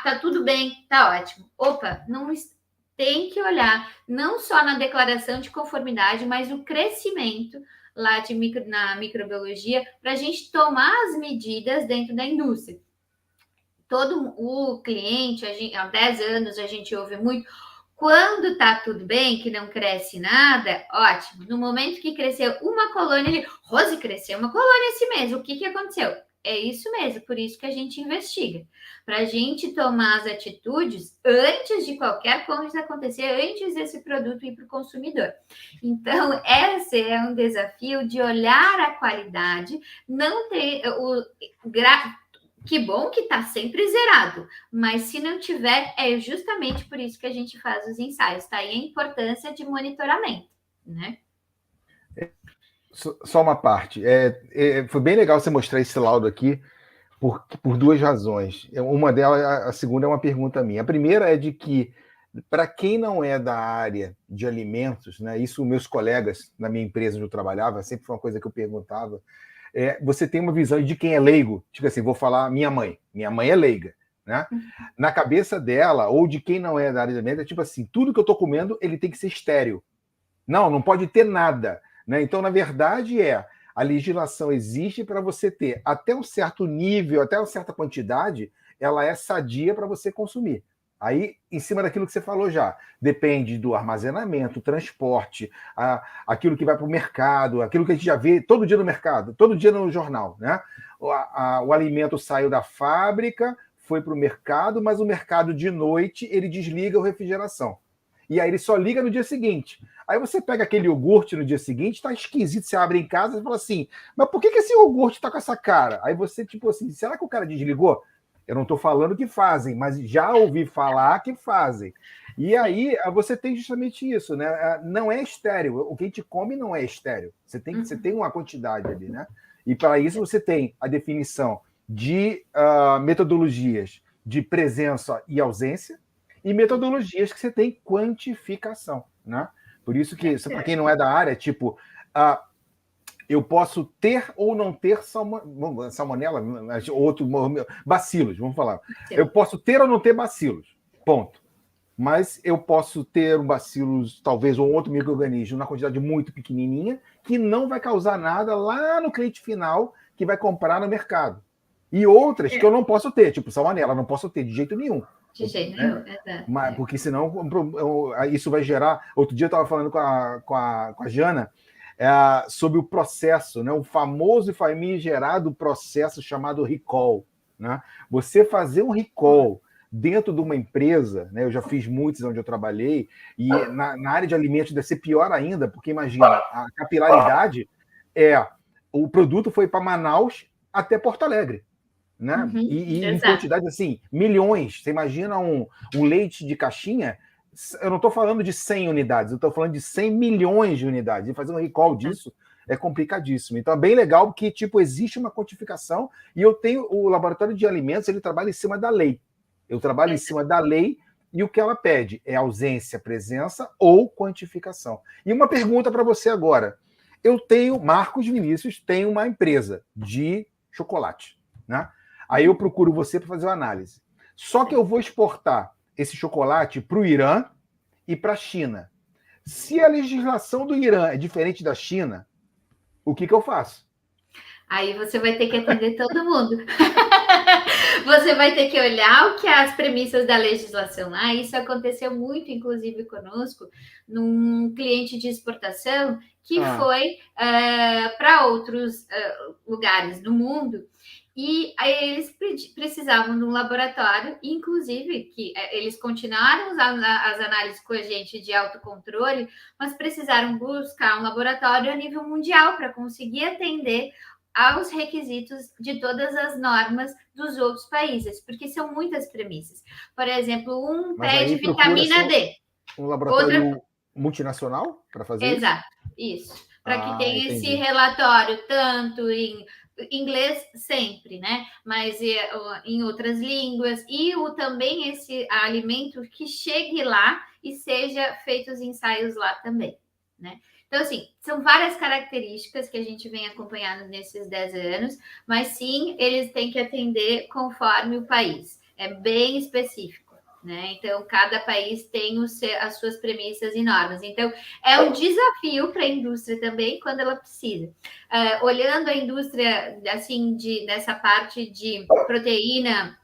tá tudo bem, tá ótimo. Opa, não tem que olhar não só na declaração de conformidade, mas o crescimento lá na microbiologia, para a gente tomar as medidas dentro da indústria. Todo o cliente, há 10 anos a gente ouve muito, quando tá tudo bem, que não cresce nada, ótimo. No momento que cresceu uma colônia, Rose, cresceu uma colônia esse mês, o que aconteceu? É isso mesmo, por isso que a gente investiga. Para a gente tomar as atitudes antes de qualquer coisa acontecer, antes desse produto ir para o consumidor. Então, esse é um desafio de olhar a qualidade, não ter que bom que está sempre zerado, mas se não tiver, é justamente por isso que a gente faz os ensaios. Tá aí a importância de monitoramento, né? Só uma parte. Foi bem legal você mostrar esse laudo aqui por duas razões. Uma delas, a segunda é uma pergunta minha. A primeira é de que, para quem não é da área de alimentos, né, isso meus colegas na minha empresa onde eu trabalhava, sempre foi uma coisa que eu perguntava, você tem uma visão de quem é leigo. Tipo assim, vou falar minha mãe. Minha mãe é leiga, né? Na cabeça dela, ou de quem não é da área de alimento, é tipo assim, tudo que eu estou comendo, ele tem que ser estéril. Não pode ter nada, né? Então, na verdade, a legislação existe para você ter até um certo nível, até uma certa quantidade, ela é sadia para você consumir. Aí, em cima daquilo que você falou já, depende do armazenamento, transporte, aquilo que vai para o mercado, aquilo que a gente já vê todo dia no mercado, todo dia no jornal, né? O alimento saiu da fábrica, foi para o mercado, mas o mercado de noite ele desliga a refrigeração. E aí ele só liga no dia seguinte. Aí você pega aquele iogurte no dia seguinte, tá esquisito, você abre em casa e fala assim, mas por que esse iogurte tá com essa cara? Aí você, tipo assim, será que o cara desligou? Eu não estou falando que fazem, mas já ouvi falar que fazem. E aí você tem justamente isso, né? Não é estéril. O que a gente come não é estéril. Você tem uma quantidade ali, né? E para isso você tem a definição de metodologias de presença e ausência e metodologias que você tem quantificação, né? Por isso que, para quem não é da área, tipo... eu posso ter ou não ter salmonela, bacilos, vamos falar. Eu posso ter ou não ter bacilos, ponto. Mas eu posso ter um bacilos, talvez, ou outro micro-organismo, na quantidade muito pequenininha, que não vai causar nada lá no cliente final que vai comprar no mercado. E outras que eu não posso ter, tipo salmonela, não posso ter de jeito nenhum. De jeito nenhum, exato. Mas, porque senão isso vai gerar... Outro dia eu estava falando com a Jana, sobre o processo, né? O famoso e famigerado processo chamado recall, né? Você fazer um recall dentro de uma empresa, né? Eu já fiz muitos onde eu trabalhei, e na área de alimentos deve ser pior ainda, porque imagina, a capilaridade o produto foi para Manaus até Porto Alegre, né? E em quantidade assim, milhões. Você imagina um leite de caixinha. Eu não estou falando de 100 unidades, eu estou falando de 100 milhões de unidades. E fazer um recall disso é complicadíssimo. Então é bem legal porque existe uma quantificação e eu tenho o laboratório de alimentos, ele trabalha em cima da lei. Eu trabalho em cima da lei e o que ela pede é ausência, presença ou quantificação. E uma pergunta para você agora. Eu tenho, Marcos Vinícius, tenho uma empresa de chocolate, né? Aí eu procuro você para fazer uma análise. Só que eu vou exportar esse chocolate para o Irã e para a China. Se a legislação do Irã é diferente da China, o que eu faço? Aí você vai ter que atender todo mundo. Você vai ter que olhar o que as premissas da legislação lá. Isso aconteceu muito, inclusive, conosco, num cliente de exportação que foi para outros lugares do mundo. E aí eles precisavam de um laboratório, inclusive, que eles continuaram as análises com a gente de autocontrole, mas precisaram buscar um laboratório a nível mundial para conseguir atender aos requisitos de todas as normas dos outros países, porque são muitas premissas. Por exemplo, pede vitamina D. Um laboratório multinacional para fazer isso? Exato, isso. Para que tenha esse relatório tanto em inglês sempre, né? Mas em outras línguas e também esse alimento que chegue lá e seja feitos ensaios lá também, né? Então, assim, são várias características que a gente vem acompanhando nesses 10 anos, mas sim, eles têm que atender conforme o país. É bem específico, né? Então, cada país tem as suas premissas e normas. Então, é um desafio para a indústria também, quando ela precisa. Olhando a indústria, assim, nessa parte de proteína...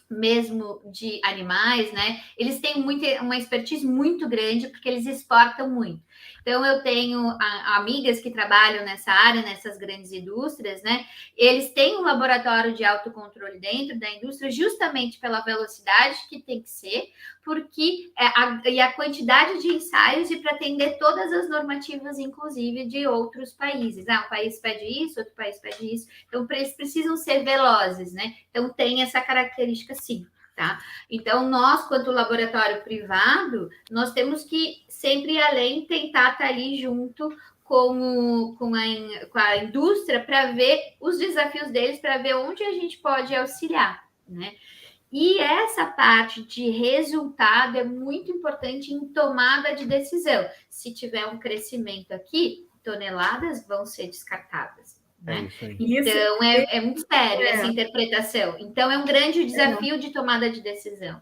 mesmo de animais, né? Eles têm uma expertise muito grande porque eles exportam muito. Então, eu tenho amigas que trabalham nessa área, nessas grandes indústrias, né? Eles têm um laboratório de autocontrole dentro da indústria justamente pela velocidade que tem que ser, porque a quantidade de ensaios e para atender todas as normativas, inclusive, de outros países. Um país pede isso, outro país pede isso. Então, eles precisam ser velozes, né? Então, tem essa característica, sim. Tá? Então, nós, quanto laboratório privado, nós temos que sempre ir além, tentar estar ali junto com a indústria para ver os desafios deles, para ver onde a gente pode auxiliar, né? E essa parte de resultado é muito importante em tomada de decisão. Se tiver um crescimento aqui, toneladas vão ser descartadas, Né? Então, é muito sério essa interpretação. Então, é um grande desafio de tomada de decisão.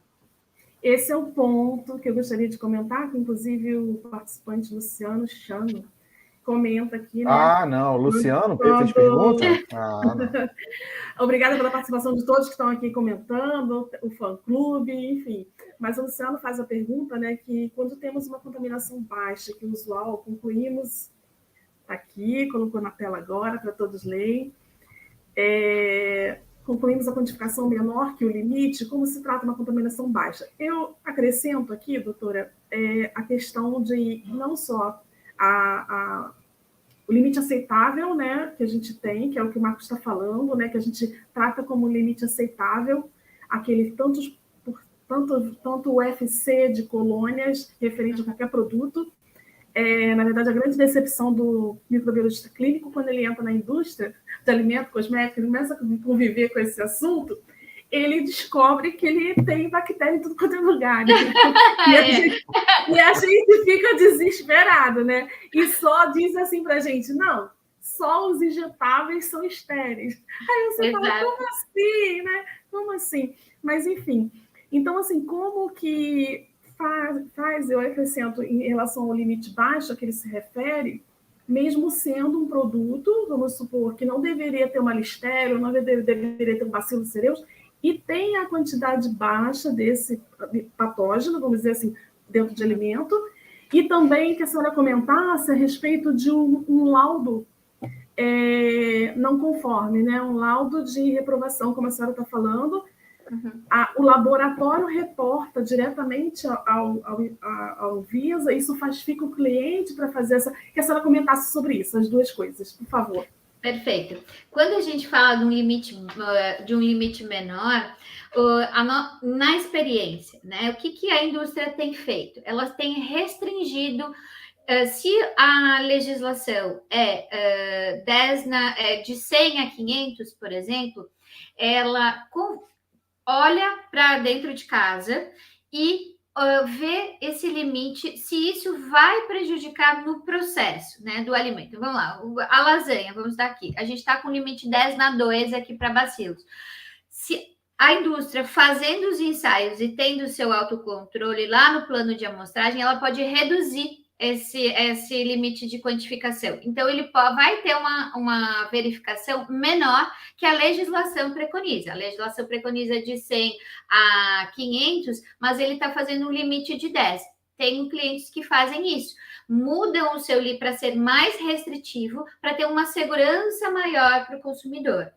Esse é o ponto que eu gostaria de comentar, que inclusive o participante Luciano Chano comenta aqui, né? Não, Luciano fez pergunta? Obrigada pela participação de todos que estão aqui comentando, o fã-clube, enfim. Mas o Luciano faz a pergunta, né, que quando temos uma contaminação baixa, que usual, concluímos aqui, colocou na tela agora para todos lerem, concluímos a quantificação menor que o limite, como se trata de uma contaminação baixa. Eu acrescento aqui, doutora, a questão de não só o limite aceitável, né, que a gente tem, que é o que o Marcos está falando, né, que a gente trata como limite aceitável, aquele tanto o UFC de colônias referente a qualquer produto. Na verdade, a grande decepção do microbiologista clínico, quando ele entra na indústria de alimento cosmético, ele começa a conviver com esse assunto, ele descobre que ele tem bactéria em tudo quanto é lugar. Né? E a gente fica desesperado, né? E só diz assim pra gente, não, só os injetáveis são estéreis. Aí você fala, como assim, né? Como assim? Mas, enfim. Então, assim, como que eu acrescento em relação ao limite baixo a que ele se refere, mesmo sendo um produto, vamos supor, que não deveria ter uma listéria, não deveria ter um bacilo cereus, e tem a quantidade baixa desse patógeno, vamos dizer assim, dentro de alimento, e também que a senhora comentasse a respeito de um laudo não conforme, né? Um laudo de reprovação, como a senhora está falando. O laboratório reporta diretamente ao Visa, isso fica o cliente para fazer essa... Que a senhora comentasse sobre isso, as duas coisas, por favor. Perfeito. Quando a gente fala de um limite menor, na experiência, né, o que a indústria tem feito? Elas têm restringido, se a legislação é de 100 a 500, por exemplo, ela olha para dentro de casa e ver esse limite, se isso vai prejudicar no processo, né, do alimento. Vamos lá, a lasanha, vamos dar aqui. A gente está com limite 10/2 aqui para bacilos. Se a indústria fazendo os ensaios e tendo o seu autocontrole lá no plano de amostragem, ela pode reduzir esse limite de quantificação. Então, ele vai ter uma verificação menor que a legislação preconiza. A legislação preconiza de 100 a 500, mas ele está fazendo um limite de 10. Tem clientes que fazem isso. Mudam o seu para ser mais restritivo, para ter uma segurança maior para o consumidor.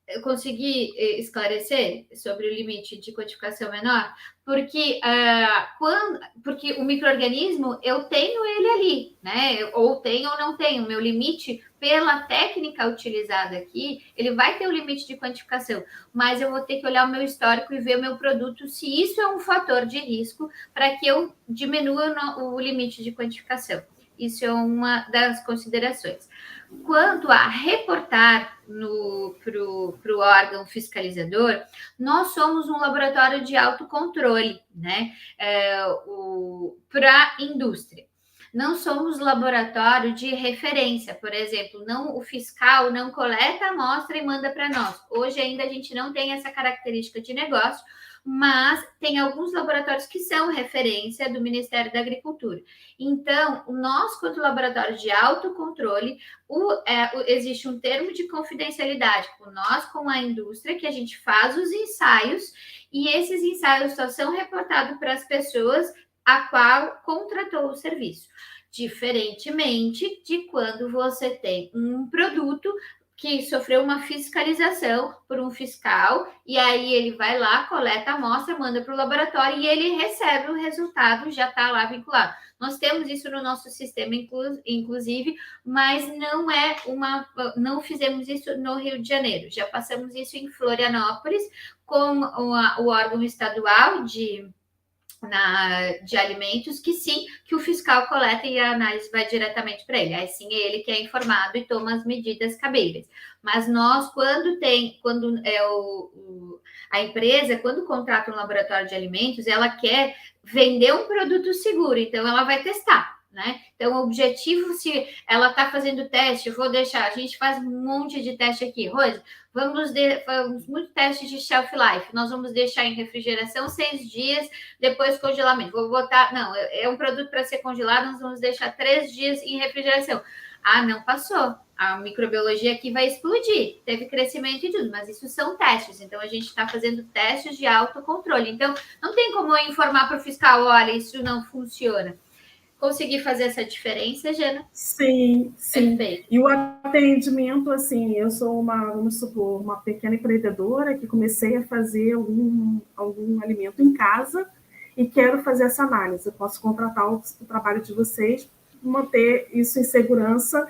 Eu consegui esclarecer sobre o limite de quantificação menor? Porque porque o micro-organismo, eu tenho ele ali, né? Ou tenho ou não tenho. Meu limite, pela técnica utilizada aqui, ele vai ter o limite de quantificação, mas eu vou ter que olhar o meu histórico e ver o meu produto, se isso é um fator de risco para que eu diminua o limite de quantificação. Isso é uma das considerações. Quanto a reportar para o órgão fiscalizador, nós somos um laboratório de autocontrole, né? Para a indústria. Não somos laboratório de referência, por exemplo, o fiscal não coleta a amostra e manda para nós. Hoje ainda a gente não tem essa característica de negócio, mas tem alguns laboratórios que são referência do Ministério da Agricultura. Então, nós, quanto laboratório de autocontrole, existe um termo de confidencialidade com a indústria, que a gente faz os ensaios, e esses ensaios só são reportados para as pessoas a qual contratou o serviço. Diferentemente de quando você tem um produto que sofreu uma fiscalização por um fiscal, e aí ele vai lá, coleta a amostra, manda para o laboratório e ele recebe o resultado, já está lá vinculado. Nós temos isso no nosso sistema, inclusive, mas não fizemos isso no Rio de Janeiro. Já passamos isso em Florianópolis, com o órgão estadual de alimentos, que o fiscal coleta e a análise vai diretamente para ele. Aí sim é ele que é informado e toma as medidas cabíveis. Mas nós, a empresa, quando contrata um laboratório de alimentos, ela quer vender um produto seguro, então ela vai testar. né? Então, o objetivo, se ela está fazendo teste, eu vou deixar, a gente faz um monte de teste aqui, Rose, vamos muito teste de shelf life, nós vamos deixar em refrigeração 6 dias, depois congelamento, vou botar, não, é um produto para ser congelado, nós vamos deixar 3 dias em refrigeração. Ah, não passou, a microbiologia aqui vai explodir, teve crescimento e tudo, mas isso são testes, então a gente está fazendo testes de autocontrole, então não tem como eu informar para o fiscal, olha, isso não funciona. Conseguir fazer essa diferença, Jana? Sim. Perfeito. E o atendimento, assim, eu sou vamos supor, uma pequena empreendedora que comecei a fazer algum alimento em casa e quero fazer essa análise. Eu posso contratar o trabalho de vocês, manter isso em segurança,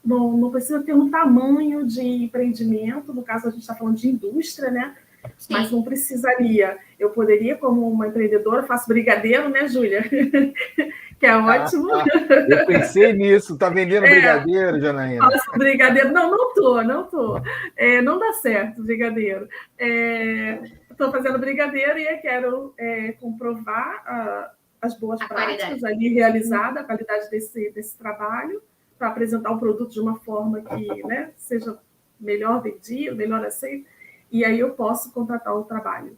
não precisa ter um tamanho de empreendimento, no caso a gente está falando de indústria, né? Sim. Mas não precisaria. Eu poderia, como uma empreendedora, faço brigadeiro, né, Júlia? Que é ótimo. Eu pensei nisso. Tá vendendo brigadeiro, Janaína? Faço brigadeiro. Não tô. Não dá certo brigadeiro. Estou fazendo brigadeiro e eu quero comprovar as boas práticas ali realizadas, a qualidade desse trabalho, para apresentar o produto de uma forma que, né, seja melhor vendido, melhor aceito. E aí eu posso contratar o trabalho.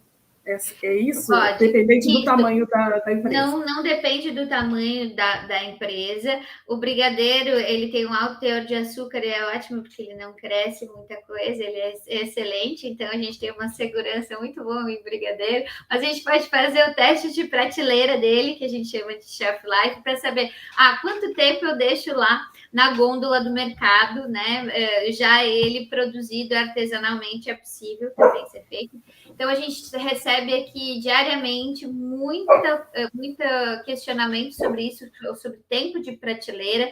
É isso? Pode. Dependente do tamanho da empresa. Não depende do tamanho da empresa. O brigadeiro, ele tem um alto teor de açúcar e é ótimo porque ele não cresce muita coisa, ele é excelente, então a gente tem uma segurança muito boa em brigadeiro. Mas a gente pode fazer o teste de prateleira dele, que a gente chama de shelf life, para saber quanto tempo eu deixo lá na gôndola do mercado, né? Já ele produzido artesanalmente é possível também ser feito. Então, a gente recebe aqui diariamente muita questionamento sobre isso, sobre tempo de prateleira.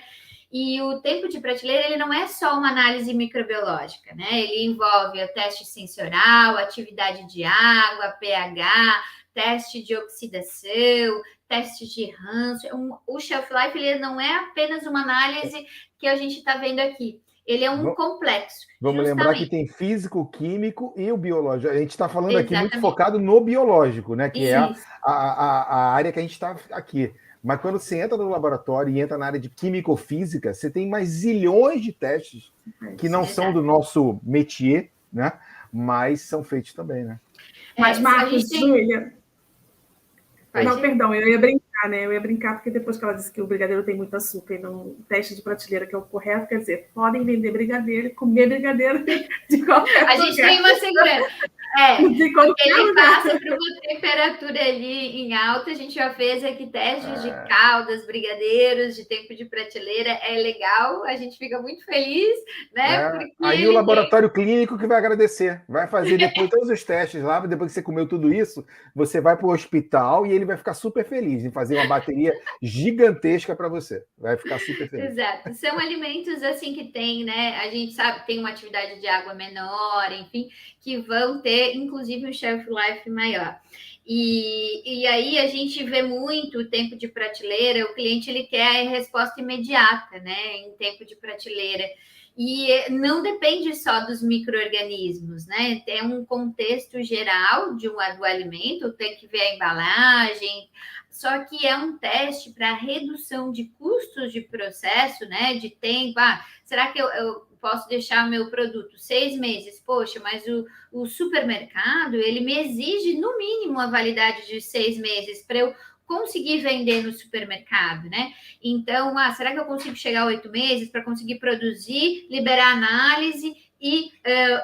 E o tempo de prateleira, ele não é só uma análise microbiológica, né? Ele envolve o teste sensorial, atividade de água, pH, teste de oxidação, teste de ranço. O shelf life, ele não é apenas uma análise que a gente está vendo aqui. Ele é um complexo. Vamos lembrar que tem físico, químico e o biológico. A gente está falando aqui muito focado no biológico, né? Que é a área que a gente está aqui. Mas quando você entra no laboratório e entra na área de químico-física, você tem mais zilhões de testes que não são do nosso métier, né? Mas são feitos também, né? Mas, Marcos, Júlia... Não, perdão, eu ia brincar, né? Eu ia brincar porque depois que ela disse que o brigadeiro tem muito açúcar e não o teste de prateleira que é o correto, quer dizer, podem vender brigadeiro e comer brigadeiro de qualquer lugar. A gente tem uma segurança. Ele passa por uma temperatura ali em alta, a gente já fez aqui testes de caldas, brigadeiros, de tempo de prateleira, é legal, a gente fica muito feliz, né? Porque aí o laboratório clínico que vai agradecer, vai fazer depois todos os testes lá, depois que você comeu tudo isso, você vai para o hospital e ele vai ficar super feliz em fazer uma bateria gigantesca para você, vai ficar super feliz. Exato, são alimentos assim que tem, né? A gente sabe que tem uma atividade de água menor, enfim, que vão ter inclusive um shelf life maior. E aí a gente vê muito o tempo de prateleira, o cliente ele quer a resposta imediata, né, em tempo de prateleira. E não depende só dos micro-organismos, né? Tem um contexto geral do alimento, tem que ver a embalagem, só que é um teste para redução de custos de processo, né? De tempo. Será que eu posso deixar meu produto 6 meses? Poxa, mas o supermercado, ele me exige, no mínimo, a validade de 6 meses para eu conseguir vender no supermercado, né? Então, será que eu consigo chegar a 8 meses para conseguir produzir, liberar análise e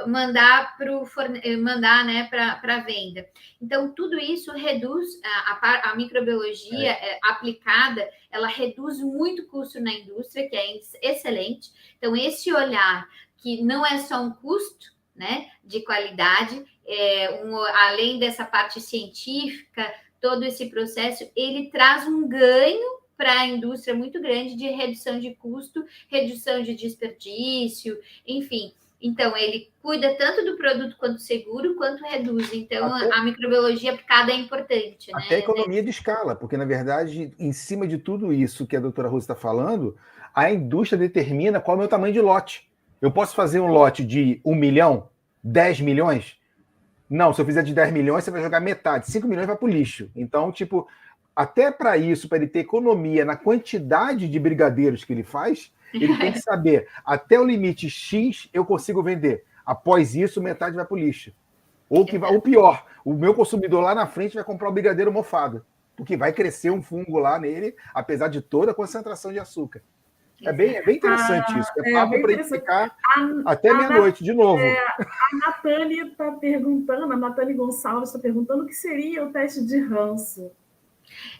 mandar para venda? Então, tudo isso reduz a microbiologia aplicada, ela reduz muito o custo na indústria, que é excelente. Então, esse olhar que não é só um custo, né, de qualidade, além dessa parte científica, todo esse processo, ele traz um ganho para a indústria muito grande de redução de custo, redução de desperdício, enfim. Então, ele cuida tanto do produto quanto seguro, quanto reduz. Então, a microbiologia aplicada é importante. Até a economia de escala, porque, na verdade, em cima de tudo isso que a doutora Rose está falando, a indústria determina qual é o meu tamanho de lote. Eu posso fazer um lote de 1 milhão, 10 milhões? Não, se eu fizer de 10 milhões, você vai jogar metade. 5 milhões vai para o lixo. Então, tipo, até para isso, para ele ter economia na quantidade de brigadeiros que ele faz, ele tem que saber, até o limite X eu consigo vender. Após isso, metade vai para o lixo. Ou pior, o meu consumidor lá na frente vai comprar o brigadeiro mofado, porque vai crescer um fungo lá nele, apesar de toda a concentração de açúcar. É bem interessante isso. É papo para ele ficar até meia-noite de novo. A Nathalie está perguntando, a Nathalie Gonçalves está perguntando o que seria o teste de ranço.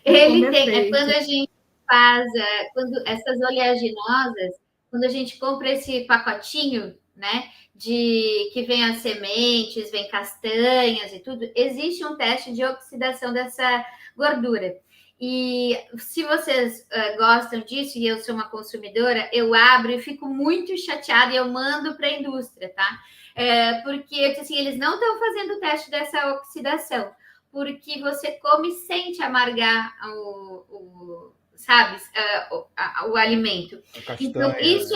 Ele tem, quando a gente faz, quando essas oleaginosas, quando a gente compra esse pacotinho, né, que vem as sementes, vem castanhas e tudo, existe um teste de oxidação dessa gordura. E se vocês gostam disso, e eu sou uma consumidora, eu abro e fico muito chateada e eu mando para a indústria, tá? Porque assim, eles não estão fazendo o teste dessa oxidação, porque você come e sente amargar o alimento. Então, isso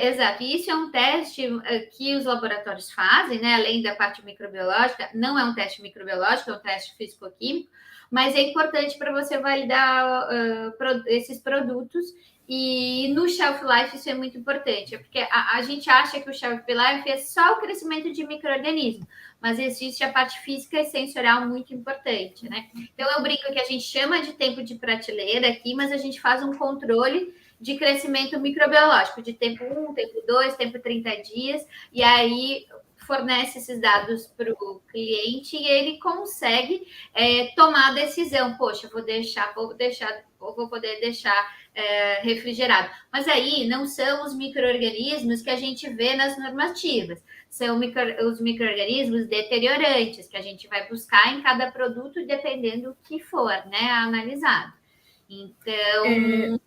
exato. Isso é um teste que os laboratórios fazem, né? Além da parte microbiológica, não é um teste microbiológico, é um teste físico-químico, mas é importante para você validar esses produtos. E no shelf life isso é muito importante, porque a gente acha que o shelf life é só o crescimento de micro-organismos, mas existe a parte física e sensorial muito importante, né? Então eu brinco que a gente chama de tempo de prateleira aqui, mas a gente faz um controle de crescimento microbiológico, de tempo 1, tempo 2, tempo 30 dias, e aí fornece esses dados para o cliente e ele consegue tomar a decisão. Poxa, vou poder deixar refrigerado. Mas aí não são os micro-organismos que a gente vê nas normativas, são os micro-organismos deteriorantes que a gente vai buscar em cada produto, dependendo do que for, né, analisado. Então...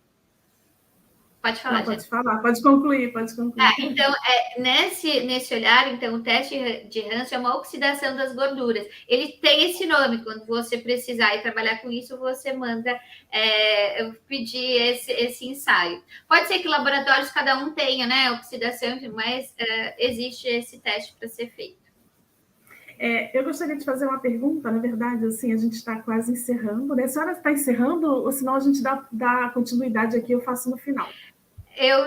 Pode falar, não, pode falar, pode concluir. Então, nesse olhar, então, o teste de Hansen é uma oxidação das gorduras. Ele tem esse nome, quando você precisar ir trabalhar com isso, você manda pedir esse ensaio. Pode ser que laboratórios, cada um tenha, né, oxidação, mas existe esse teste para ser feito. Eu gostaria de fazer uma pergunta, na verdade, assim, a gente está quase encerrando, né? A senhora está encerrando, ou senão a gente dá continuidade aqui, eu faço no final. Eu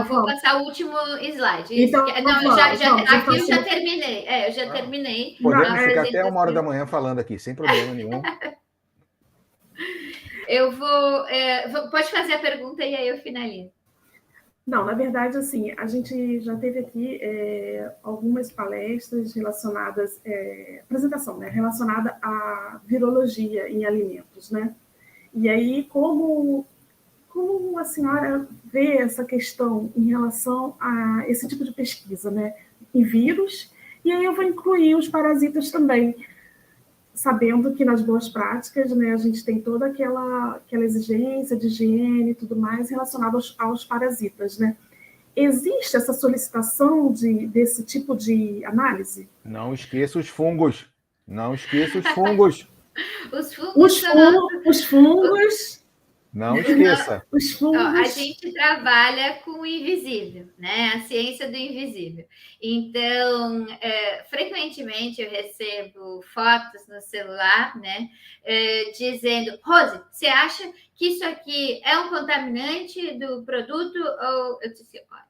vou passar o último slide. Então, aqui eu já terminei. Eu já terminei. Podemos ficar até 1h da manhã falando aqui, sem problema nenhum. Eu vou... Pode fazer a pergunta e aí eu finalizo. Não, na verdade, assim, a gente já teve aqui algumas palestras relacionadas, apresentação, né, relacionada à virologia em alimentos, né? E aí, como a senhora vê essa questão em relação a esse tipo de pesquisa, né, em vírus? E aí eu vou incluir os parasitas também, sabendo que nas boas práticas, né, a gente tem toda aquela exigência de higiene e tudo mais relacionada aos parasitas, né? Existe essa solicitação desse tipo de análise? Não esqueça os fungos. Não esqueça os fungos. Os fungos. Não esqueça. Os fungos. A gente trabalha com o invisível, né? A ciência do invisível. Então, frequentemente eu recebo fotos no celular, né? Dizendo, Rose, você acha que isso aqui é um contaminante do produto? Ou eu disse, olha,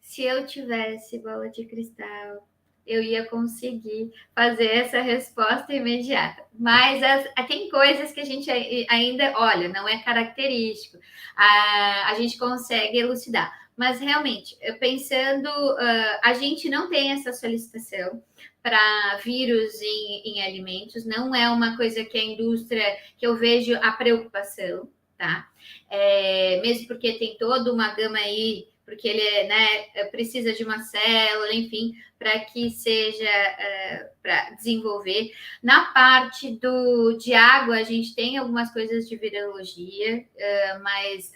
se eu tivesse bola de cristal, eu ia conseguir fazer essa resposta imediata. Mas tem coisas que a gente ainda, olha, não é característico. A gente consegue elucidar. Mas, realmente, pensando, a gente não tem essa solicitação para vírus em alimentos. Não é uma coisa que a indústria, que eu vejo a preocupação, tá? Mesmo porque tem toda uma gama aí, porque ele precisa de uma célula, enfim, para que seja para desenvolver. Na parte de água, a gente tem algumas coisas de virologia, mas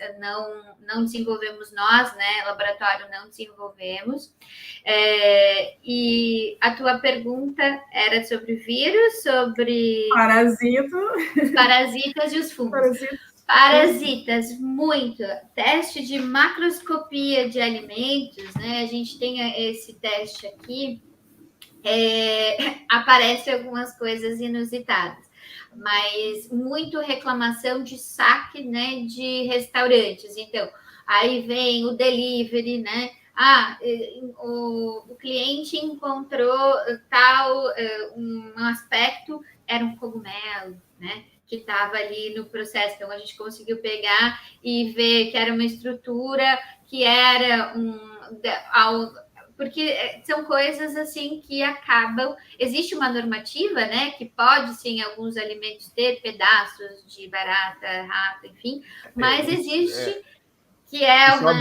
não desenvolvemos nós, né? Laboratório não desenvolvemos. E a tua pergunta era sobre vírus, sobre... Parasitas e os fungos. Parasitas, muito. Teste de macroscopia de alimentos, né? A gente tem esse teste aqui. Aparecem algumas coisas inusitadas. mas muito reclamação de saque, né, de restaurantes. Então, aí vem o delivery, né? O cliente encontrou um aspecto, era um cogumelo, né? Que estava ali no processo. Então, a gente conseguiu pegar e ver que era uma estrutura, que era porque são coisas assim que acabam. Existe uma normativa, né? Que pode sim alguns alimentos ter pedaços de barata, rato, enfim, mas existe que é uma.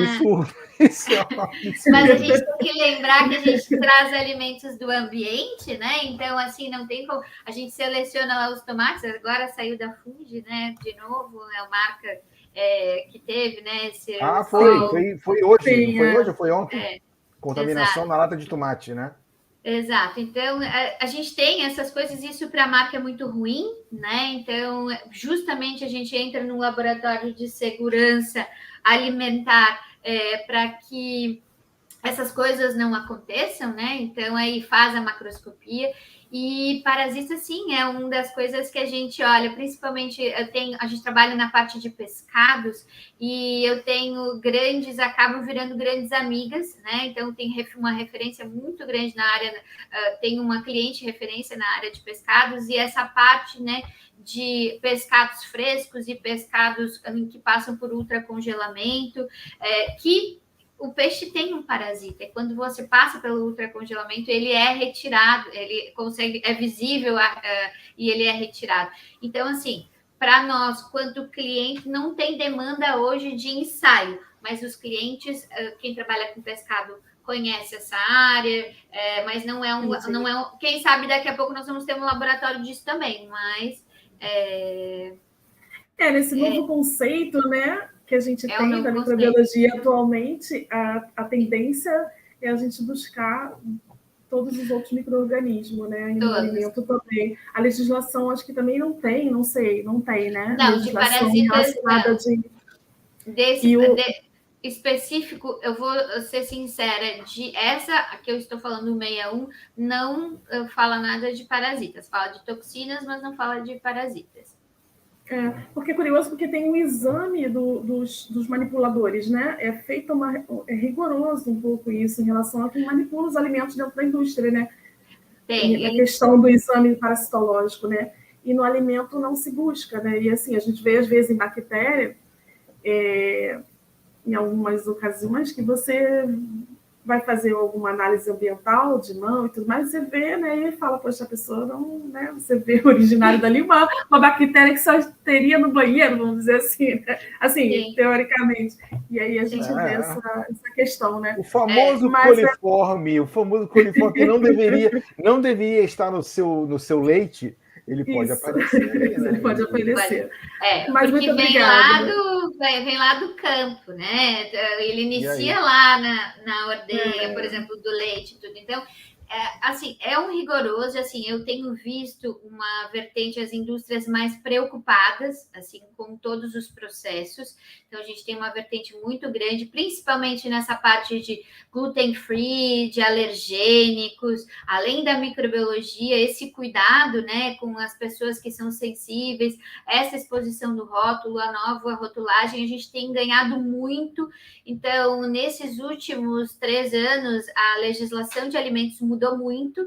Isso é um absurdo. Mas a gente tem que lembrar que a gente traz alimentos do ambiente, né? Então, assim, não tem como. A gente seleciona lá os tomates, agora saiu da Fuji, né? De novo, é a marca que teve, né? Foi hoje. Sim, não foi hoje ou foi ontem? Contaminação exato. na lata de tomate, né? Exato. Então, a gente tem essas coisas, isso para a marca é muito ruim, né? Então, justamente a gente entra num laboratório de segurança alimentar para que essas coisas não aconteçam, né? Então, aí faz a macroscopia. E parasita, sim, é uma das coisas que a gente olha, principalmente a gente trabalha na parte de pescados e eu tenho acabam virando grandes amigas, né? Então tem uma referência muito grande na área, tem uma cliente referência na área de pescados e essa parte, né, de pescados frescos e pescados que passam por ultracongelamento, que o peixe tem um parasita, e quando você passa pelo ultracongelamento, ele é retirado, é visível e ele é retirado. Então, assim, para nós, quanto cliente, não tem demanda hoje de ensaio, mas os clientes, quem trabalha com pescado conhece essa área, mas não é um. Quem sabe daqui a pouco nós vamos ter um laboratório disso também, mas. Nesse novo conceito, né? Que a gente tem da microbiologia atualmente, a tendência é a gente buscar todos os outros micro-organismos, né? E no alimento também. A legislação acho que também não tem, não tem, né? Não, de parasitas específico, eu vou ser sincera, essa que eu estou falando, o 61, não fala nada de parasitas, fala de toxinas, mas não fala de parasitas. Porque é curioso, porque tem um exame dos manipuladores, né? É rigoroso um pouco isso em relação a quem manipula os alimentos dentro da indústria, né? Tem a questão do exame parasitológico, né? E no alimento não se busca, né? E assim, a gente vê às vezes em bactéria, em algumas ocasiões, que você vai fazer alguma análise ambiental de mão e tudo mais, você vê, né, e fala, poxa, a pessoa não, né, você vê o originário dali, uma bactéria que só teria no banheiro, vamos dizer assim, né? Assim, sim, teoricamente. E aí a gente vê essa questão, né? O famoso coliforme, que não deveria estar no seu leite, ele pode aparecer ali, né? Ele pode aparecer. Mas porque muito vem lá do campo, né? Ele inicia lá na ordenha, por exemplo, do leite, tudo. Então, assim, é um rigoroso, assim, eu tenho visto uma vertente, as indústrias mais preocupadas, assim, com todos os processos. Então, a gente tem uma vertente muito grande, principalmente nessa parte de gluten-free, de alergênicos, além da microbiologia, esse cuidado, né, com as pessoas que são sensíveis, essa exposição do rótulo, a nova rotulagem, a gente tem ganhado muito. Então, nesses últimos 3 anos, a legislação de alimentos mudou muito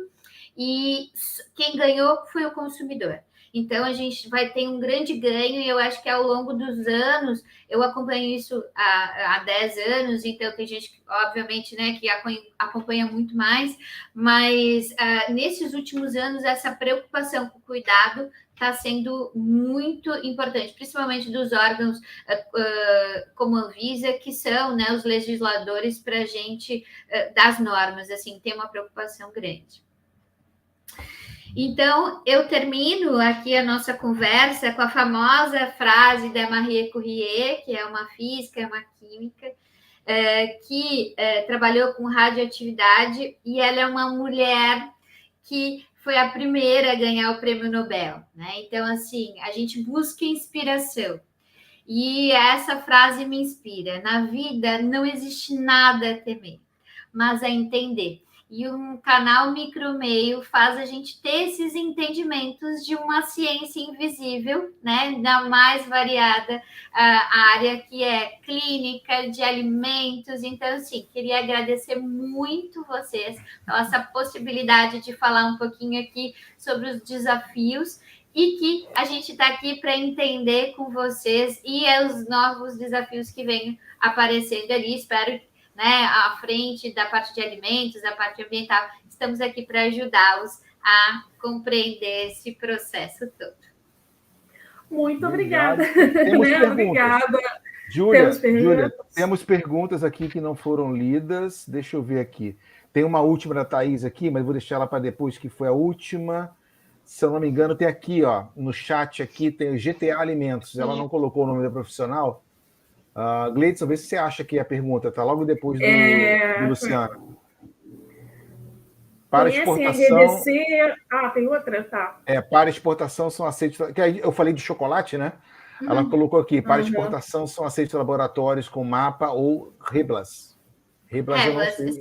e quem ganhou foi o consumidor. Então, a gente vai ter um grande ganho e eu acho que ao longo dos anos, eu acompanho isso há 10 anos, então tem gente, que, obviamente, né, que acompanha muito mais, mas nesses últimos anos, essa preocupação com o cuidado está sendo muito importante, principalmente dos órgãos como a Anvisa, que são, né, os legisladores para a gente das normas, assim, tem uma preocupação grande. Então, eu termino aqui a nossa conversa com a famosa frase da Marie Curie, que é uma física, uma química, que trabalhou com radioatividade, e ela é uma mulher que foi a primeira a ganhar o prêmio Nobel, né? Então, assim, a gente busca inspiração. E essa frase me inspira. Na vida não existe nada a temer, mas a entender. E um canal Micromeio faz a gente ter esses entendimentos de uma ciência invisível, né? Na mais variada área que é clínica, de alimentos. Então, assim, queria agradecer muito vocês pela essa possibilidade de falar um pouquinho aqui sobre os desafios e que a gente está aqui para entender com vocês e os novos desafios que vêm aparecendo ali. Espero, né, à frente da parte de alimentos, da parte ambiental, estamos aqui para ajudá-los a compreender esse processo todo. Muito obrigada. Temos perguntas. Obrigada. Júlia, temos perguntas aqui que não foram lidas. Deixa eu ver aqui. Tem uma última da Thaís aqui, mas vou deixar ela para depois, que foi a última. Se eu não me engano, tem aqui, ó, no chat aqui, tem o GTA Alimentos. Ela não colocou o nome da profissional. Gleidson, vê se você acha que a pergunta está logo depois do Luciano. Para exportação... RDC... tem outra? Tá. Para exportação são aceitos... Eu falei de chocolate, né? Ela colocou aqui, para exportação são aceitos laboratórios com MAPA ou REBLAS. REBLAS,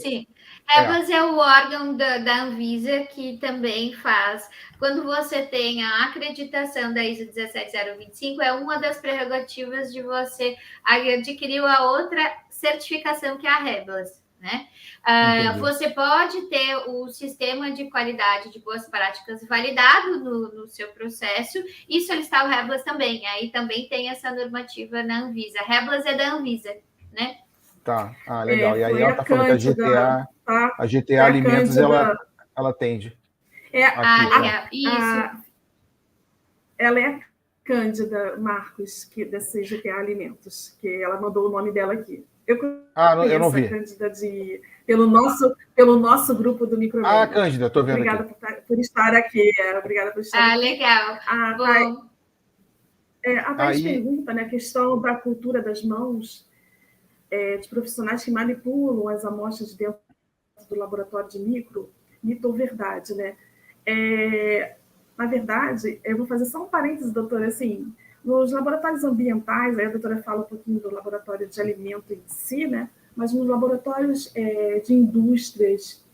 sim. REBLAS é o órgão da Anvisa que também faz. Quando você tem a acreditação da ISO 17025, é uma das prerrogativas de você adquirir a outra certificação que é a REBLAS, né? Você pode ter o sistema de qualidade de boas práticas validado no seu processo e solicitar o REBLAS também. Aí também tem essa normativa na Anvisa. A REBLAS é da Anvisa, né? Tá, legal. E aí ela está falando que a GTA Alimentos, ela atende. Isso. Ela é a Cândida Marcos, desse GTA Alimentos, que ela mandou o nome dela aqui. Eu não vi. Cândida pelo nosso grupo do Micromeio. Cândida, estou vendo obrigada aqui. por estar aqui. Obrigada por estar aqui. Legal. A Thaís pergunta, né, a questão da cultura das mãos, de profissionais que manipulam as amostras dentro do laboratório de mito ou verdade, né? Na verdade, eu vou fazer só um parênteses, doutora, assim, nos laboratórios ambientais, aí a doutora fala um pouquinho do laboratório de alimento em si, né? Mas nos laboratórios de indústrias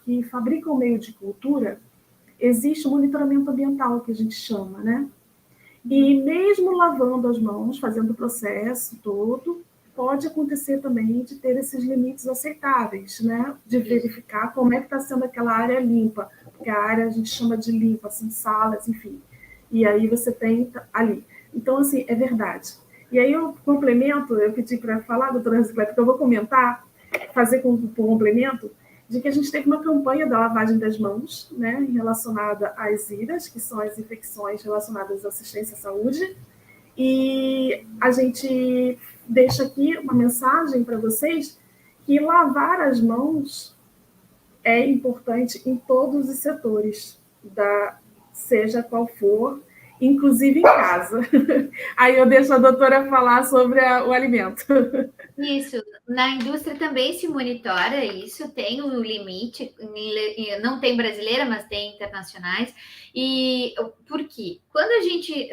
que fabricam meio de cultura, existe o monitoramento ambiental, que a gente chama, né? E mesmo lavando as mãos, fazendo o processo todo, pode acontecer também de ter esses limites aceitáveis, né? De verificar como é que está sendo aquela área limpa, porque a área a gente chama de limpa, assim, salas, enfim. E aí você tem ali. Então, assim, é verdade. E aí eu complemento, eu pedi para falar, doutora Rosicléia, porque eu vou comentar, fazer com complemento, de que a gente teve uma campanha da lavagem das mãos, né, relacionada às IRAs, que são as infecções relacionadas à assistência à saúde, e a gente deixa aqui uma mensagem para vocês que lavar as mãos é importante em todos os setores, seja qual for, inclusive em casa. Aí eu deixo a doutora falar sobre o alimento. Isso, na indústria também se monitora isso, tem um limite, não tem brasileira, mas tem internacionais. E por quê? Quando a gente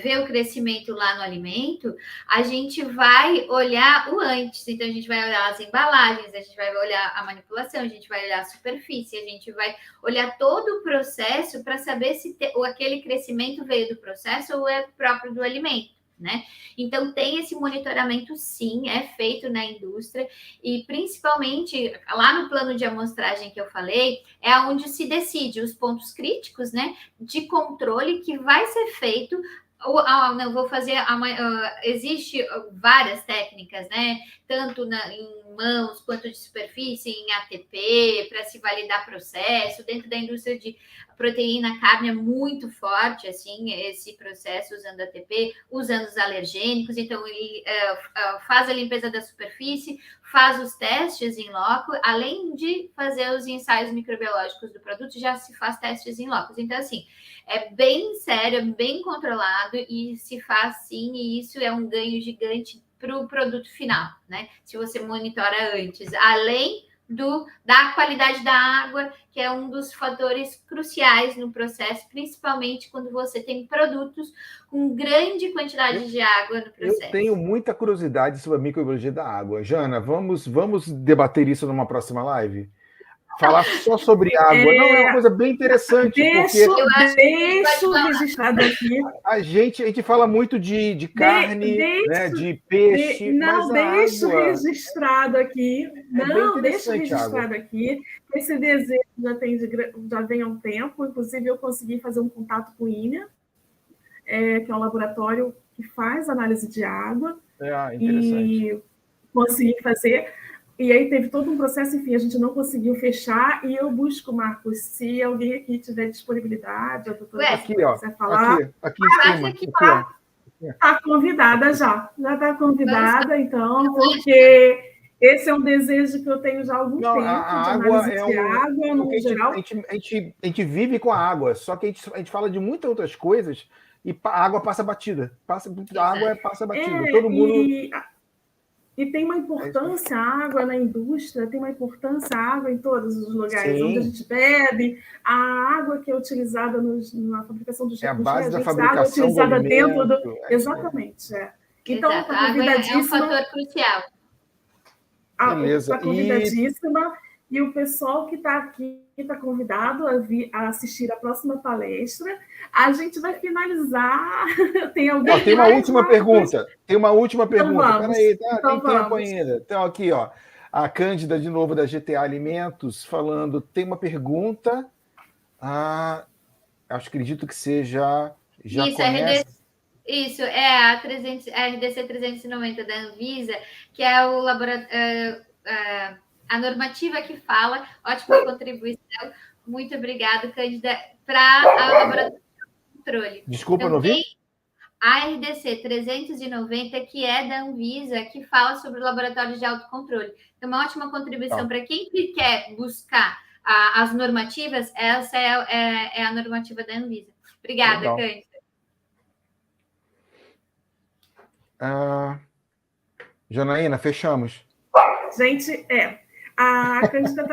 vê o crescimento lá no alimento, a gente vai olhar o antes, então a gente vai olhar as embalagens, a gente vai olhar a manipulação, a gente vai olhar a superfície, a gente vai olhar todo o processo para saber se aquele crescimento veio do processo ou é próprio do alimento. Né? Então, tem esse monitoramento, sim, é feito na indústria e, principalmente, lá no plano de amostragem que eu falei, é onde se decide os pontos críticos, né, de controle que vai ser feito. Não vou fazer. Existe várias técnicas, né? Tanto em mãos quanto de superfície, em ATP, para se validar processo. Dentro da indústria de proteína, carne é muito forte, assim, esse processo usando ATP, usando os alergênicos. Então, ele faz a limpeza da superfície, faz os testes em loco, além de fazer os ensaios microbiológicos do produto, já se faz testes em loco. Então, assim, é bem sério, é bem controlado e se faz sim, e isso é um ganho gigante para o produto final, né? Se você monitora antes, além da qualidade da água, que é um dos fatores cruciais no processo, principalmente quando você tem produtos com grande quantidade de água no processo. Eu tenho muita curiosidade sobre a microbiologia da água. Jana, vamos debater isso numa próxima live? Falar só sobre água. Não, é uma coisa bem interessante. Deixo registrado aqui. A gente fala muito de carne, né, de peixe. Deixo registrado aqui. Deixo registrado aqui. Esse desejo já vem há um tempo. Inclusive, eu consegui fazer um contato com o INEA, que é um laboratório que faz análise de água. Interessante. E consegui fazer. E aí teve todo um processo, enfim, a gente não conseguiu fechar, e eu busco, Marcos, se alguém aqui tiver disponibilidade, a doutora quiser falar. Aqui em cima. Está convidada já está convidada, então, porque esse é um desejo que eu tenho já há algum tempo, a de água análise de água, no geral. A gente vive com a água, só que a gente fala de muitas outras coisas, e a água passa batida. A água passa batida. Todo mundo... E tem uma importância a água na indústria, tem uma importância a água em todos os lugares onde a gente bebe, a água que é utilizada na fabricação dos a base da fabricação água utilizada do alimento, dentro do... Exatamente, Então, a água é um fator crucial. Beleza. Está convidadíssima. E o pessoal que está aqui está convidado a assistir a próxima palestra. A gente vai finalizar. Tem uma última pergunta. Tem uma última pergunta. Peraí, tem tempo ainda. Então, aqui, a Cândida, de novo, da GTA Alimentos, falando. Tem uma pergunta. Acredito que seja. Isso, é a RDC 390 da Anvisa, que é o laboratório. A normativa que fala, ótima contribuição. Muito obrigada, Cândida, para o laboratório de controle. Desculpa, não vi? A RDC 390, que é da Anvisa, que fala sobre o laboratório de autocontrole. Então, uma ótima contribuição para quem quer buscar as normativas, essa é a normativa da Anvisa. Obrigada, Cândida. Janaína, fechamos. Gente, a Cândida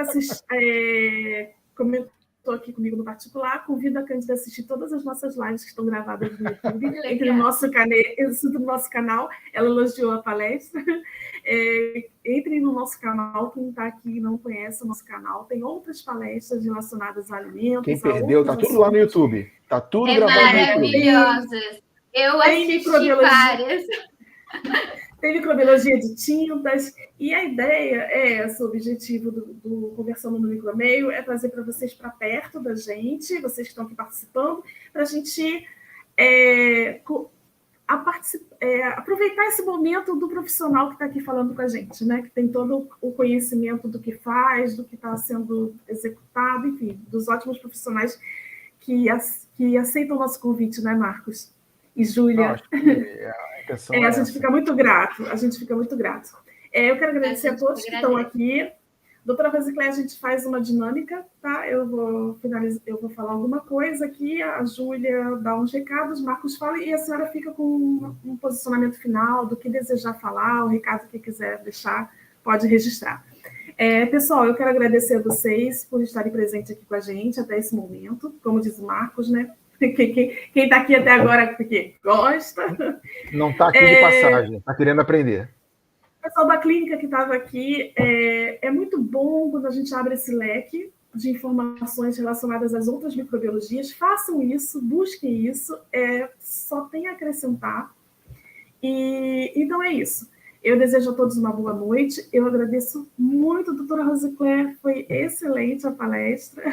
comentou aqui comigo no particular, convido a Cândida a assistir todas as nossas lives que estão gravadas no YouTube, entre no nosso canal, ela elogiou a palestra. Entrem no nosso canal, quem está aqui e não conhece o nosso canal, tem outras palestras relacionadas a alimentos. Quem perdeu, está tudo lá no YouTube. Está tudo gravado no YouTube. Maravilhosas. Eu assisti várias. Tem microbiologia de tintas, e a ideia essa, o objetivo do Conversando no Micromeio é trazer para vocês para perto da gente, vocês que estão aqui participando, para a gente aproveitar esse momento do profissional que está aqui falando com a gente, né? Que tem todo o conhecimento do que faz, do que está sendo executado, enfim, dos ótimos profissionais que aceitam o nosso convite, né, Marcos? E Júlia. A gente fica muito grato, eu quero agradecer a todos que estão aqui. Doutora Rosicléia, a gente faz uma dinâmica, tá? Eu vou falar alguma coisa aqui, a Júlia dá uns recados, Marcos fala, e a senhora fica com um posicionamento final do que desejar falar, o recado que quiser deixar, pode registrar. Pessoal, eu quero agradecer a vocês por estarem presentes aqui com a gente até esse momento, como diz o Marcos, né? Quem está aqui até agora porque gosta. Não está aqui de passagem, está querendo aprender. O pessoal da clínica que estava aqui, é muito bom quando a gente abre esse leque de informações relacionadas às outras microbiologias. Façam isso, busquem isso, só tem a acrescentar. Então é isso. Eu desejo a todos uma boa noite. Eu agradeço muito, doutora Rosicléia, foi excelente a palestra.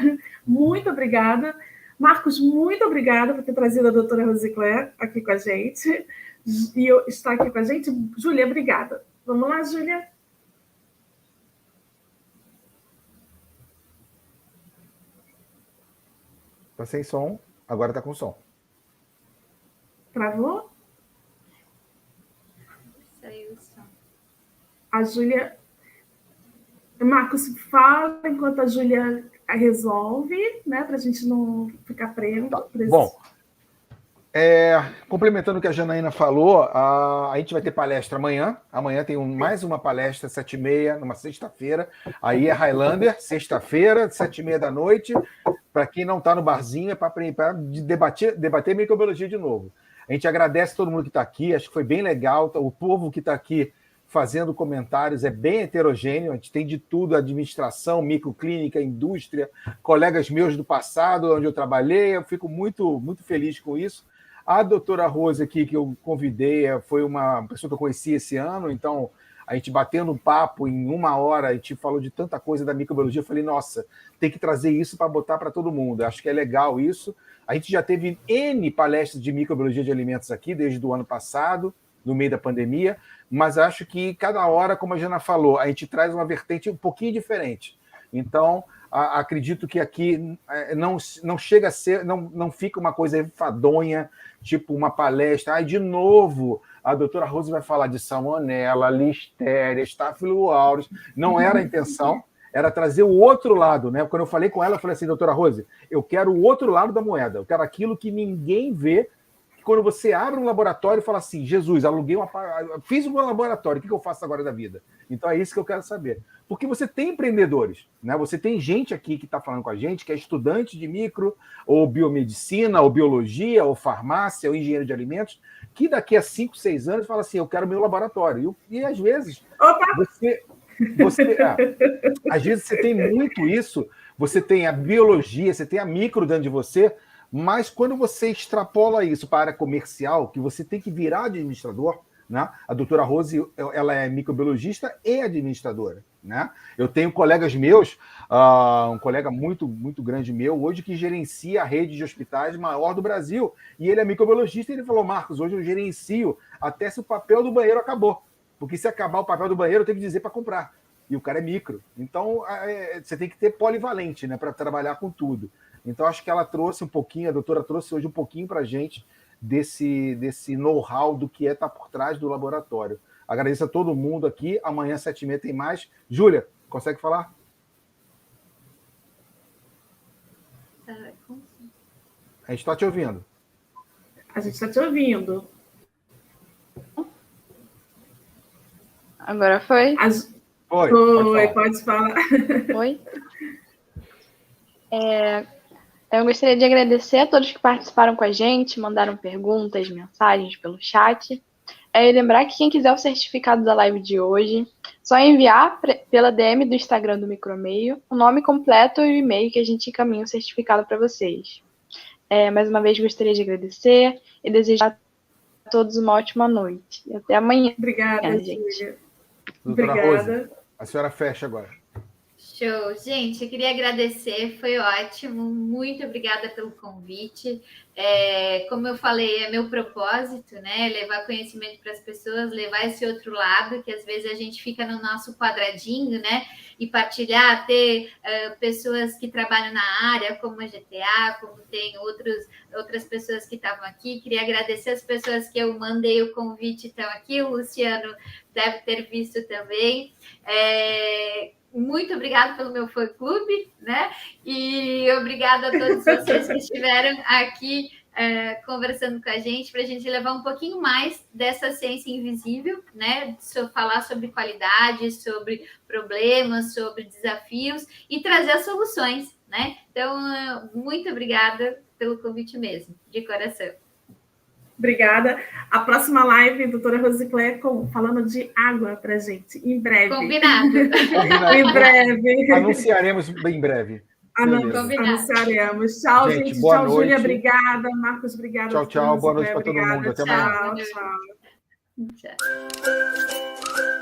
Muito obrigada. Marcos, muito obrigada por ter trazido a doutora Rosicléia aqui com a gente. E estar aqui com a gente. Júlia, obrigada. Vamos lá, Júlia? Está sem som, agora está com som. Travou? Saiu o som. A Júlia... Marcos, fala enquanto a Júlia resolve, né? Para a gente não ficar preso. Tá. Bom, Complementando o que a Janaína falou, a gente vai ter palestra amanhã. Amanhã tem mais uma palestra, 7h30, numa sexta-feira. Aí é Highlander, sexta-feira, 7h30 da noite. Para quem não está no barzinho, é para debater microbiologia de novo. A gente agradece todo mundo que está aqui, acho que foi bem legal. O povo que está aqui fazendo comentários é bem heterogêneo, a gente tem de tudo, administração, microclínica, indústria, colegas meus do passado, onde eu trabalhei, eu fico muito, muito feliz com isso. A doutora Rose aqui, que eu convidei, foi uma pessoa que eu conheci esse ano, então a gente batendo um papo em 1 hora, a gente falou de tanta coisa da microbiologia, eu falei, nossa, tem que trazer isso para botar para todo mundo, acho que é legal isso. A gente já teve N palestras de microbiologia de alimentos aqui, desde o ano passado, no meio da pandemia, mas acho que cada hora, como a Jana falou, a gente traz uma vertente um pouquinho diferente. Então, acredito que aqui não chega a ser, não fica uma coisa enfadonha, tipo uma palestra. De novo, a doutora Rose vai falar de salmonela, listéria, Staphylococcus aureus. Não era a intenção, era trazer o outro lado, né? Quando eu falei com ela, eu falei assim, doutora Rose, eu quero o outro lado da moeda, eu quero aquilo que ninguém vê. Quando você abre um laboratório e fala assim, Jesus, fiz um laboratório, o que eu faço agora da vida? Então é isso que eu quero saber. Porque você tem empreendedores, né? Você tem gente aqui que está falando com a gente, que é estudante de micro, ou biomedicina, ou biologia, ou farmácia, ou engenheiro de alimentos, que daqui a 5, 6 anos fala assim, eu quero meu laboratório. E às vezes, às vezes você tem muito isso, você tem a biologia, você tem a micro dentro de você, mas quando você extrapola isso para a área comercial, que você tem que virar administrador, né? A doutora Rose, ela é microbiologista e administradora, né? Eu tenho colegas meus, um colega muito, muito grande meu, hoje que gerencia a rede de hospitais maior do Brasil, e ele é microbiologista, e ele falou, Marcos, hoje eu gerencio até se o papel do banheiro acabou, porque se acabar o papel do banheiro, eu tenho que dizer para comprar, e o cara é micro. Então, você tem que ter polivalente, né, para trabalhar com tudo. Então, acho que ela trouxe um pouquinho, a doutora trouxe hoje um pouquinho para a gente desse know-how do que estar por trás do laboratório. Agradeço a todo mundo aqui. Amanhã, 7h30, tem mais. Júlia, consegue falar? A gente está te ouvindo. A gente está te ouvindo. Agora foi? Foi, pode falar. Oi? Eu gostaria de agradecer a todos que participaram com a gente, mandaram perguntas, mensagens pelo chat. E lembrar que quem quiser o certificado da live de hoje, só enviar pela DM do Instagram do Micromeio o nome completo e o e-mail que a gente encaminha o certificado para vocês. Mais uma vez, gostaria de agradecer e desejar a todos uma ótima noite. E até amanhã. Obrigada, gente. Doutora Rose, a senhora fecha agora. Show. Gente, eu queria agradecer, foi ótimo, muito obrigada pelo convite. Como eu falei, é meu propósito, né? Levar conhecimento para as pessoas, levar esse outro lado, que às vezes a gente fica no nosso quadradinho, né? E partilhar, ter pessoas que trabalham na área, como a GTA, como tem outras pessoas que estavam aqui. Queria agradecer as pessoas que eu mandei o convite, estão aqui, o Luciano deve ter visto também. Muito obrigada pelo meu fã-clube, né? E obrigada a todos vocês que estiveram aqui conversando com a gente, para a gente levar um pouquinho mais dessa ciência invisível, né? Falar sobre qualidade, sobre problemas, sobre desafios e trazer as soluções, né? Então, muito obrigada pelo convite mesmo, de coração. Obrigada. A próxima live, doutora Rosicler, falando de água para a gente, em breve. Combinado. Em breve. Anunciaremos em breve. Anunciaremos. Tchau, gente. Tchau, Júlia. Obrigada. Marcos, obrigada. Tchau, tchau. Boa noite para todo mundo. Até amanhã. Tchau. Tchau.